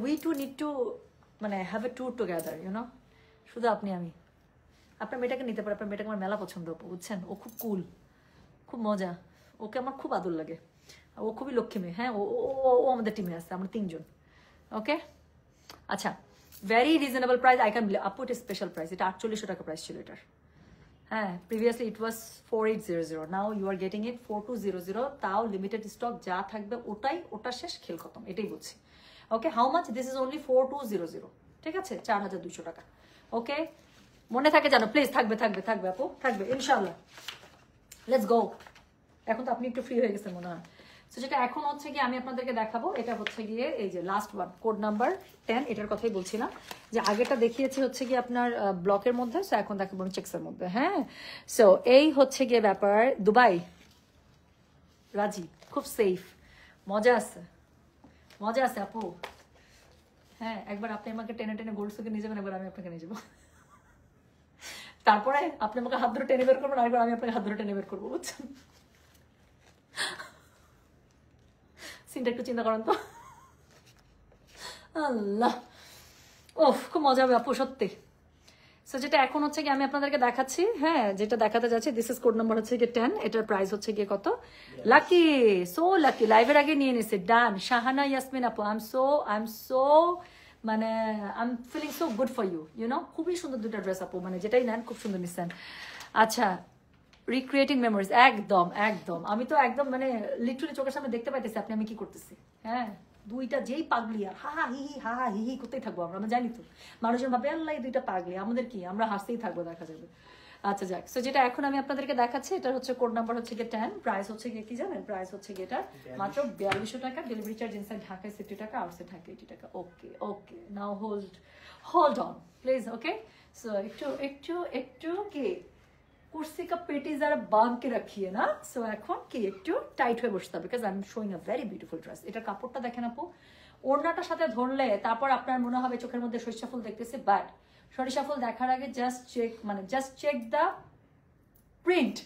Speaker 1: we to need to have a tour together, you know. শুধু আপনি আমি। আপনার মেয়েটাকে নিতে পারে, আপনার মেয়েটাকে আমার মেলা পছন্দ আপু, বুঝছেন? ও খুব কুল, খুব মজা, ওকে আমার খুব আদর লাগে, ও খুবই লক্ষ্মী মেয়ে। হ্যাঁ, ও আমাদের টিমে আছে, আমরা 3 জন। ওকে, আচ্ছা, very reasonable price, I can believe আপু, এটা স্পেশাল প্রাইস, এটা 4800 টাকা প্রাইস ছিল এটার। হ্যাঁ previously it was 4800, now you are getting it 4200, তাও লিমিটেড স্টক, যা থাকবে ওটা শেষ, খেল খতম, এটাই বলছি। Okay, how much? This is only 4200, ঠিক আছে, 4200 টাকা। ওকে, মনে থাকে জানো প্লিজ, থাকবে থাকবে থাকবে আপু, থাকবে ইনশাল্লাহ। Let's go. এখন তো আপনি একটু ফ্রি হয়ে গেছেন মনে হয়। সো যেটা এখন হচ্ছে গিয়ে আমি আপনাদেরকে দেখাবো, এটা হচ্ছে গিয়ে এই যে লাস্ট ওয়ান, কোড নাম্বার 10, এটার কথাই বলছিলাম, যে আগেটা দেখিয়েছি হচ্ছে গিয়ে আপনার ব্লকের মধ্যে, সো এখন দেখাবো চেক্সের মধ্যে। হ্যাঁ, সো এই হচ্ছে গিয়ে ব্যাপার। দুবাই রাজি, খুব সেফ, মজা আছে, মজা আছে আপু। হ্যাঁ, একবার আপনি আমাকে টেনে টেনে গোল্ড সুকে নিয়ে যাবেন, এবার আমি আপনাকে নিয়ে যাবো। তারপরে আপনি আমাকে হাত ধরে টেনে বের করবেন, আরেকবার আমি আপনাকে হাত ধরে টেনে বের করবো, বুঝছেন? সিনটা একটু চিন্তা করেন তো। আল্লাহ, ওফ, খুব মজা হবে আপু সত্যি। সো যেটা এখন হচ্ছে গিয়ে আমি আপনাদেরকে দেখাচ্ছি, হ্যাঁ যেটা দেখাতে যাচ্ছি, দিস ইজ কোড নাম্বার হচ্ছে গিয়ে 10, এটার প্রাইস হচ্ছে গিয়ে কত? লাকি, সো লাকি, লাইভের আগে নিয়ে নিছে, ডান। শাহানা ইয়াসমিন আপু, আই এম সো মানে I am feeling so good for you, you know, খুবই সুন্দর দুটা ড্রেস আপু, মানে যেটাই নেন খুব সুন্দর নিচ্ছেন। আচ্ছা, রিক্রিয়েটিং মেমোরিজ, একদম একদম, আমি তো একদম মানে লিটারালি চোখের সামনে দেখতে পাইতেছি আপনি আমি কি করতেছি। হ্যাঁ, দুইটা যেই পাগলি, আর হা হা হি হি, হা হা হি হি করতেই থাকবো আমরা জানি তো, মানুষজন ভাবে আল্লাহ এই দুইটা পাগলি, আমাদের কি, আমরা হাসতেই থাকবো, দেখা যাবে। আচ্ছা যাক, সো যেটা এখন আমি আপনাদেরকে দেখাচ্ছি, এটা হচ্ছে কোড নাম্বার হচ্ছে গিয়ে 10, প্রাইস হচ্ছে গিয়ে কি জানেন, প্রাইস হচ্ছে গিয়ে এটা মাত্র 4200 টাকা, ডেলিভারি চার্জ ইনসাইড ঢাকায় 60 টাকা, আউটসাইড ঢাকা 80 টাকা। Okay okay, now hold on please. Okay, so একটু একটু একটু কি कुर्सी का पेटी जरा बांध के रखिए ना। सो এখন কি একটু টাইট হয়ে বসতে হবে, because I am showing a very beautiful dress. এটা কাপড়টা দেখেন আপু, ওড়নাটার সাথে ধরলে তারপর আপনার মনে হবে চোখের মধ্যে সরিষা ফুল দেখতেছে, বাট সরিষা ফুল দেখার আগে জাস্ট চেক দ্য প্রিন্ট।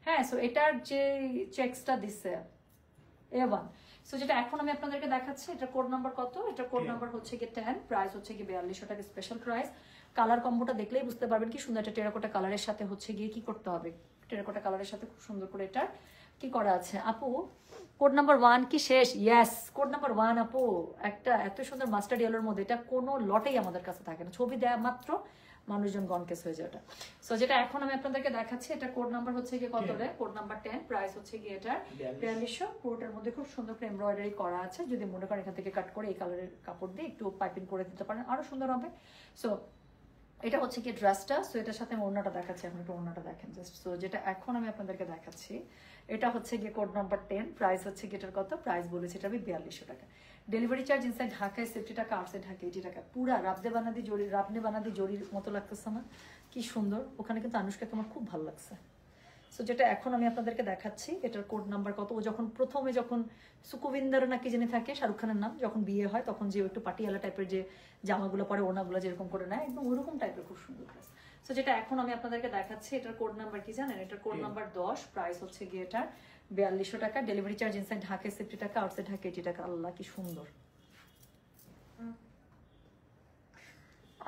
Speaker 1: হ্যাঁ, সো এটার যে চেকসটা দিচ্ছে A1, সো যেটা এখন আমি আপনাদেরকে দেখাচ্ছি, এটা কোড নাম্বার কত? এটা কোড নাম্বার হচ্ছে গিয়ে 10, প্রাইস হচ্ছে গিয়ে 4200 টাকা, স্পেশাল প্রাইস। কালার কম্বোটা দেখলেই বুঝতে পারবেন কি সুন্দর, একটা টেরাকোটা কালারের সাথে হচ্ছে গিয়ে কি করতে হবে, টেরাকোটা কালারের সাথে খুব সুন্দর করে এটা কি করা আছে আপু। কোড নাম্বার 1 কি শেষ? ইয়েস, কোড নাম্বার 1 আপু, একটা এত সুন্দর মাস্টার্ড ইয়েলোর মধ্যে, এটা কোনো লটেই আমাদের কাছে থাকে না, ছবি দেয়া মাত্র মানুষজন গনকেস হয়ে যায় ওটা। সো যেটা এখন আমি আপনাদেরকে দেখাচ্ছি, এটা কোড নাম্বার হচ্ছে গিয়ে কত রে? কোড নাম্বার 10, প্রাইস হচ্ছে গিয়ে এটা 4200, পুরোটার মধ্যে খুব সুন্দর করে এমব্রয়ডারি করা আছে, যদি মনে করেন এখান থেকে কাট করে এই কালারের কাপড় দিয়ে একটু পাইপিং করে দিতে পারেন, আরো সুন্দর হবে। সো এটা হচ্ছে কি ড্রেসটা। সো এটার সাথে আমি ওড়নাটা দেখাচ্ছি, এখন একটু ওড়নাটা দেখেন জাস্ট। সো যেটা এখন আমি আপনাদেরকে দেখাচ্ছি, এটা হচ্ছে গিয়ে কোড নাম্বার 10, প্রাইস হচ্ছে গিয়ে এটার কত? প্রাইস বলেছি এটা আমি 4200 টাকা, ডেলিভারি চার্জ ইনসাইড ঢাকায় 60 টাকা, আউটসাইড ঢাকা 80 টাকা। পুরা রাবনে বানাদি জরির মতো লাগতেছে আমার, কি সুন্দর। ওখানে কিন্তু আনুষ্কাকে আমার খুব ভালো লাগছে। সো যেটা এখন আমি আপনাদেরকে দেখাচ্ছি, এটার কোড নাম্বার কত? ও যখন প্রথমে সুকুবিন্দর নাকি জেনে থাকে, শাহরুখ খানের নাম, যখন বিয়ে হয় তখন যে একটু পাটিয়ালা টাইপের যে জামাগুলো পরে, ওনাগুলো যেরকম করে নেয়, একদম ওরকম টাইপের খুব সুন্দর ড্রেস। সো যেটা এখন আমি আপনাদেরকে দেখাচ্ছি, এটার কোড নাম্বার কি জানেন? এটার কোড নাম্বার 10, প্রাইস হচ্ছে গিয়ে এটা 4200 টাকা, ডেলিভারি চার্জ ইনসাইড ঢাকায় 60 টাকা, আউটসাইড ঢাকা 80 টাকা। আল্লাহ কি সুন্দর,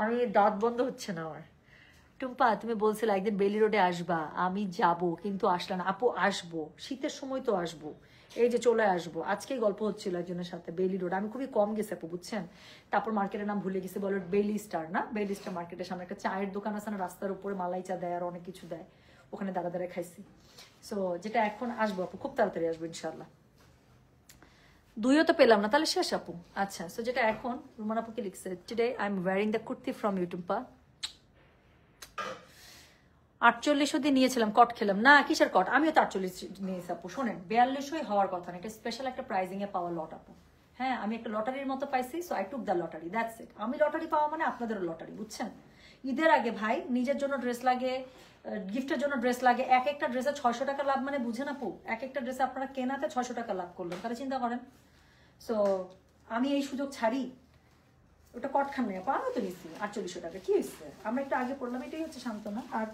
Speaker 1: আমি দাঁত বন্ধ হচ্ছে না আমার। টুম্পা, তুমি বলছিলে একদিন বেলি রোডে আসবা, আমি যাব কিন্তু আসলাম না। আপু আসবো, শীতের সময় তো আসবো, এই যে চলে আসবো। আজকেই গল্প হচ্ছিল একজনের সাথে, বেলি রোড আমি খুবই কম গেছি আপু, বুঝছেন। তারপর মার্কেটের নাম ভুলে গেছি, বলো বেলি স্টার না, বেলি স্টার মার্কেটের সামনে একটা চায়ের দোকান আছে না, রাস্তার উপরে মালাই চা দেয় আর অনেক কিছু দেয়, ওখানে দাঁড়া দাঁড়ায় খাইছি। সো যেটা এখন আসবো আপু, খুব তাড়াতাড়ি আসবো ইনশাল্লাহ। দুইও তো পেলাম না, তাহলে শেষ আপু। আচ্ছা, সো যেটা এখন রুমান আপুকে লিখছে, today I am wearing the kurti from ইউটিউবপা, 4800 দিয়ে নিয়েছিলাম, কট খেলাম না। কিসের কট? আমিও তো 48 নিয়েছি আপু। শোনেন, 4200 হওয়ার কথা না, এটা স্পেশাল একটা প্রাইজিং এ পাওয়া লট আপু। হ্যাঁ, আমি একটা লটারির মতো পাইছি, so I took the lottery, that's it. আমি লটারি পাওয়া মানে আপনাদেরও লটারি, বুঝছেন। ঈদের আগে ভাই নিজের জন্য ড্রেস লাগে, গিফটের জন্য ড্রেস লাগে, এক একটা ড্রেসে 600 টাকা লাভ, মানে বুঝেন আপু, এক একটা ড্রেসে আপনারা কেনাতে 600 টাকা লাভ করলেন, তাহলে চিন্তা করেন। সো আমি এই সুযোগ ছাড়ি, ওটা কট খান নেই আপু, আমি তো নিচ্ছি 4800 টাকা, কি হয়েছে? আমরা একটু আগে পড়লাম, এটাই হচ্ছে সান্ত্বনা। আর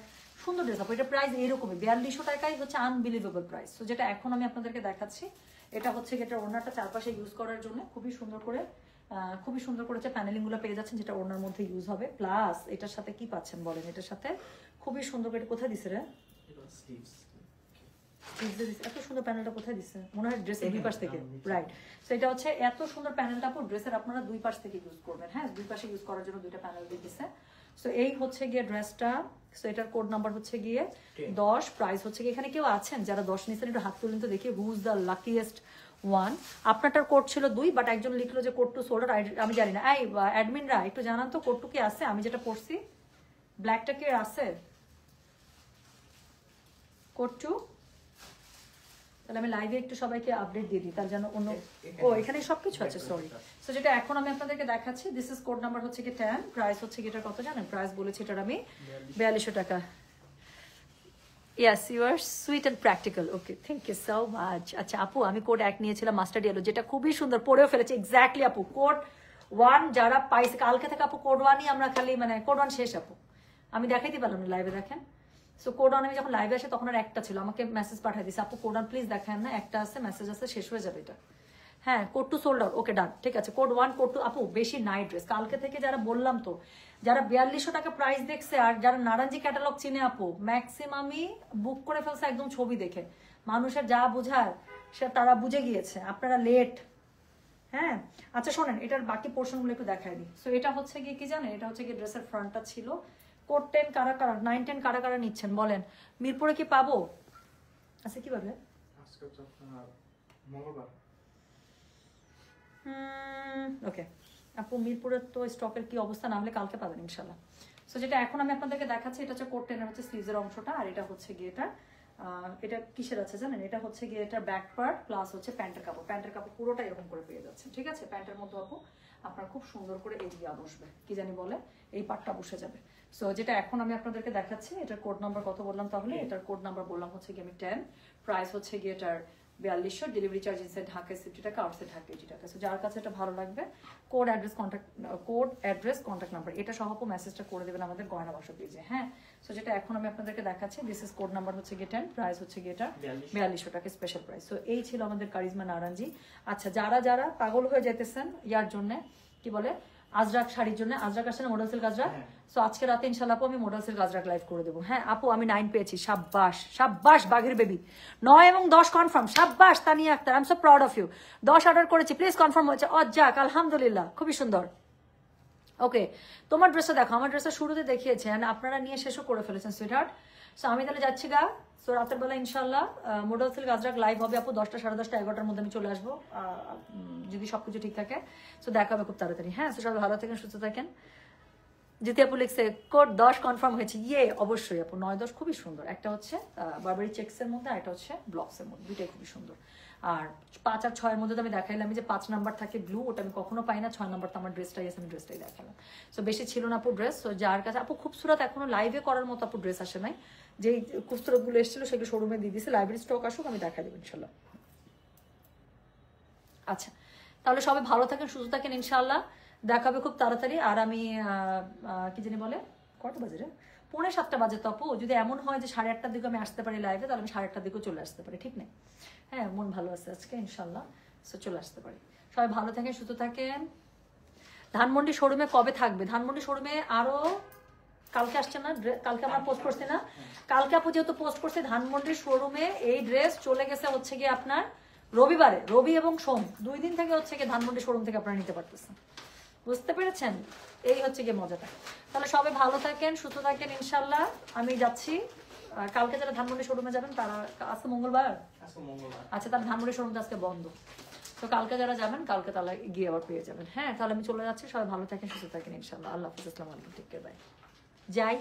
Speaker 1: সুন্দর ড্রেস আপু, এটা প্রাইস এরকমই 4200 টাকাই হচ্ছে আনবিলিভেবল প্রাইস। তো যেটা এখন আমি আপনাদেরকে দেখাচ্ছি, এটা হচ্ছে এটা ওড়নাটা চারপাশে ইউজ করার জন্য খুবই সুন্দর করে প্যানেলিং গুলো পেয়ে যাচ্ছেন, যেটা ওড়নার মধ্যে ইউজ হবে। প্লাস এটার সাথে কি পাচ্ছেন বলেন, এটার সাথে খুবই সুন্দর করে, কোথায় দিছে রে এত সুন্দর প্যানেলটা কোথায় দিচ্ছে মনে হয় ড্রেসের দুই পাশ থেকে, রাইট। সো এটা হচ্ছে এত সুন্দর প্যানেলটা আপু ড্রেসের আপনারা দুই পাশ থেকে ইউজ করবেন, হ্যাঁ দুই পাশে ইউজ করার জন্য দুইটা প্যানেল দিয়ে দিচ্ছে। সো এই হচ্ছে গিয়ে ড্রেসটা। সো এটার কোড নাম্বার হচ্ছে গিয়ে 10, প্রাইস হচ্ছে গিয়ে, এখানে কেউ আছেন যারা 10 নিচ্ছেন একটু হাত তুলেন তো দেখি, who is the luckiest one. আপনারটার কোড ছিল 2, বাট একজন লিখলো যে কোড টু সোল্ডার, আমি জানি না। এই অ্যাডমিনরা একটু জানান তো কোড টু কি আছে, আমি যেটা পড়ছি ব্ল্যাকটা কি আছে কোড টু, তাহলে আমি লাইভে একটু সবাইকে আপডেট দিয়ে দিই তার জন্য অন্য, ও এখানে সবকিছু আছে, সরি। সো যেটা এখন আমি আপনাদেরকে দেখাচ্ছি, দিস ইজ কোড নাম্বার হচ্ছে কি 10, প্রাইস হচ্ছে কি এটার কত জানেন, প্রাইস বলেছি এটার আমি 4200 টাকা। Yes, you are sweet and practical, okay thank you so much. আচ্ছা আপু আমি কোড 1 নিয়েছিলাম মাস্টার্ড ইয়েলো, যেটা খুবই সুন্দর, পড়েও ফেলেছি এক্স্যাক্টলি আপু। কোড 1 যারা পাইছে কালকে থেকে আপু, কোড 1ই আমরা খালি মানে কোড 1 শেষ আপু, আমি দেখাইতে পারলাম না লাইভে, দেখেন। সো কোড 1 আমি যখন লাইভে আসে তখন আর একটা ছিল, আমাকে মেসেজ পাঠিয়ে দিছে আপু কোড 1 প্লিজ দেখেন না, একটা আছে মেসেজ আছে, শেষ হয়ে যাবে এটা। হ্যাঁ কোড টু সোল্ড আউট, ওকে ডান, ঠিক আছে। কোড 1 কোড 2 আপু বেশি নাইট ড্রেস কালকে থেকে যারা বললাম তো, যারা 4200 টাকা প্রাইস দেখছে আর যারা নারাঞ্জি ক্যাটালগ চিনে আপু ম্যাক্সিমামই বুক করে ফেলছে একদম ছবি দেখে, মানুষের যা বোঝার সে তারা বুঝে গিয়েছে, আপনারা লেট। হ্যাঁ আচ্ছা শোনেন এটার বাকি পোর্শনগুলো একটু দেখাই দিই। সো এটা হচ্ছে গিয়ে কি জানেন, এটা হচ্ছে গিয়ে ড্রেসের ফ্রন্টটা ছিল। কোড 10 কারা কারা, 9 10 কারা কারা নিচ্ছেন বলেন, মিরপুরে কি পাবো? আচ্ছা কি বলে
Speaker 2: আজকে তো মঙ্গলবার।
Speaker 1: ওকে আপু মিরপুরের তো স্টকের কি অবস্থা, না হলে কালকে পাবেন ইনশাল্লাহ। সো যেটা এখন আমি আপনাদেরকে দেখাচ্ছি এটা হচ্ছে কোড 10 এর হচ্ছে স্লিভসের অংশটা, আর এটা হচ্ছে গিয়ে এটা কিসের আছে জানেন, এটা হচ্ছে গিয়ে এটা ব্যাক পার্ট প্লাস হচ্ছে প্যান্টের কাপড়, প্যান্টের কাপড় পুরোটা এরকম করে পেয়ে যাচ্ছেন, ঠিক আছে। প্যান্টের মধ্যে আপু আপনার খুব সুন্দর করে এরিয়া বসবে, কি জানি বলে এই পার্টটা বসে যাবে। সো যেটা এখন আমি আপনাদেরকে দেখাচ্ছি এটার কোড নাম্বার কত বললাম তাহলে, এটার কোড নাম্বার বললাম হচ্ছে গিয়ে আমি 10, প্রাইস হচ্ছে গিয়ে এটার 4200, ডেলিভারি চার্জ ইনসাইড ঢাকায় 50 টাকা, আউটসাইড ঢাকা 80 টাকা। সো যার কাছে এটা ভালো লাগবে কোড অ্যাড্রেস কন্ট্যাক্ট নাম্বার এটা সহ আপু মেসেজটা করে দেবেন আমাদের গয়না বাক্স পেজে, হ্যাঁ। সো যেটা এখন আমি আপনাদেরকে দেখাচ্ছি, দিস ইজ কোড নাম্বার হচ্ছে গিয়ে 10, প্রাইস হচ্ছে গিয়ে এটা 4200 টাকা স্পেশাল প্রাইস। সো এই ছিল আমাদের কারিজমা নারাঞ্জি। আচ্ছা যারা যারা পাগল হয়ে যেতেছেন ইয়ার জন্য কি বলে আজরাক শাড়ির জন্য, আজরাক আসছে না মডেল সিল্ক আজরাক, সো আজকে রাতে ইনশাল্লাহ আপু আমি মডেল সিল্ক আজরাক লাইভ করে দেবো, হ্যাঁ। আপু আমি 9 পেয়েছি, সাব্বাস সাব্বাস বাঘের বেবি, 9 এবং 10 কনফার্ম, সাব্বাস Tania Akter, I am so proud of you. 10 order করেছি, প্লিজ কনফার্ম হয়েছে, যাক আলহামদুলিল্লাহ খুবই সুন্দর। ওকে তোমার ড্রেসটা দেখো, আমার ড্রেসটা শুরুতে দেখিয়েছেন আপনারা নিয়ে শেষও করে ফেলেছেন সুইটহার্ট। সো আমি তাহলে যাচ্ছি গা। সো রাতের বেলা ইনশাল্লাহ মডেল সিল্ক আজরাক লাইভ হবে আপু 10টা 10:30 11টার মধ্যে আমি চলে আসবো, যদি সবকিছু ঠিক থাকে। সো দেখা হবে খুব তাড়াতাড়ি, হ্যাঁ। সো সবাই ভালো থাকেন, সুস্থ থাকেন। জিতে আপু লিখছে কোড 10 কনফার্ম হয়েছে, ইয়ে অবশ্যই আপু 9 10 খুবই সুন্দর, একটা হচ্ছে বারবারি চেক্সের মধ্যে, আর একটা হচ্ছে ব্লকসের মধ্যে, দুইটাই খুবই সুন্দর। আর 5 আর 6 এর মধ্যে তো আমি দেখাইলাম যে 5 নাম্বার থাকে ব্লু, ওটা আমি কখনো পাই না, 6 নাম্বার তো আমার ড্রেসটাই আছে, আমি ড্রেসটাই দেখালাম। সো বেশি ছিল না আপু ড্রেস। সো যার কাছে আপু খুবসুরত এখনো লাইভে করার মতো আপু ড্রেস আসে নাই, যেই খুবসুরতগুলো এসেছিল সেগুলো শোরুমে দিয়ে দিয়েছে, লাইব্রেরি স্টক আসুক আমি দেখা দেবো ইনশাল্লাহ। আচ্ছা তাহলে সবাই ভালো থাকেন, সুস্থ থাকেন, ইনশাল্লাহ দেখাবে খুব তাড়াতাড়ি। আর আমি কি জানি বলে কটা বাজে রে, 6:45 বাজে তো আপু, যদি এমন হয় যে 8:30টার দিকে আমি আসতে পারি লাইভে, তাহলে আমি 8:30টার দিকেও চলে আসতে পারি, ঠিক নেই, হ্যাঁ মন ভালো আছে আজকে ইনশাল্লাহ, সো চলে আসতে পারি। সবাই ভালো থাকেন, সুস্থ থাকেন। ধানমন্ডি শোরুমে কবে থাকবে? ধানমন্ডি শোরুমে আরো কালকে আসছে না, কালকে আমরা পোস্ট করছি না, কালকে আপু যেহেতু পোস্ট করছে, ধানমন্ডির শোরুমে এই ড্রেস চলে গেছে হচ্ছে গিয়ে আপনার রবিবারে, রবি এবং সোম 2 দিন থেকে হচ্ছে গিয়ে ধানমন্ডি শোরুম থেকে আপনারা নিতে পারতেছেন, বুঝতে পেরেছেন? এই হচ্ছে গিয়ে মজাটা। তাহলে সবাই ভালো থাকেন, সুস্থ থাকেন, ইনশাল্লাহ আমি যাচ্ছি। কালকে যারা ধানমন্ডি শোরুমে যাবেন তারা, আজকে মঙ্গলবার, আচ্ছা তাহলে ধানমন্ডি শোরুমটা আজকে বন্ধ, তো কালকে যারা যাবেন কালকে তাহলে গিয়ে আবার পেয়ে যাবেন, হ্যাঁ। তাহলে আমি চলে যাচ্ছি, সবাই ভালো থাকেন, সুস্থ থাকেন, ইনশাল্লাহ। আল্লাহ হাফিজ, আসসালামু আলাইকুম, টেক কেয়ার, বাই। যাই,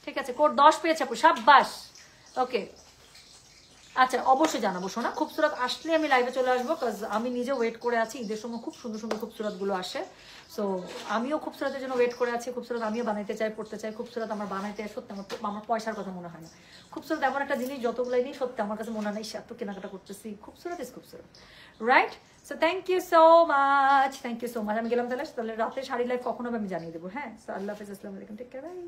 Speaker 1: ঠিক আছে। কোড 10 পেয়েছে আপু, সাব্বাস, ওকে। আচ্ছা অবশ্যই জানাবো শোনা, খুবসুরত আসলে আমি লাইভে চলে আসবো, কাজ আমি নিজে ওয়েট করে আছি, ঈদের সময় খুব সুন্দর সুন্দর খুবসুরত গুলো আসে, সো আমিও খুবসুরতের জন্য ওয়েট করে আছি, খুবসুরত আমিও বানাইতে চাই, পড়তে চাই, খুবসুরত আমার বানাইতে সত্যি আমার পয়সার কথা মনে হয় না, খুবসুরত এমন একটা জিনিস যতগুলাই নেই সত্যি আমার কাছে মনে হয় এত কেনাকাটা করতেছি, খুবসুরত ইজ খুবসুরত, right. So thank you so much, thank you so much. আমি গেলাম তাহলে রাতে শাড়ি লাইভ কখনো আমি জানিয়ে দেবো, হ্যাঁ। সো আল্লাহ হাফিজ, আসসালামু আলাইকুম, টেক কেয়ার, বাই।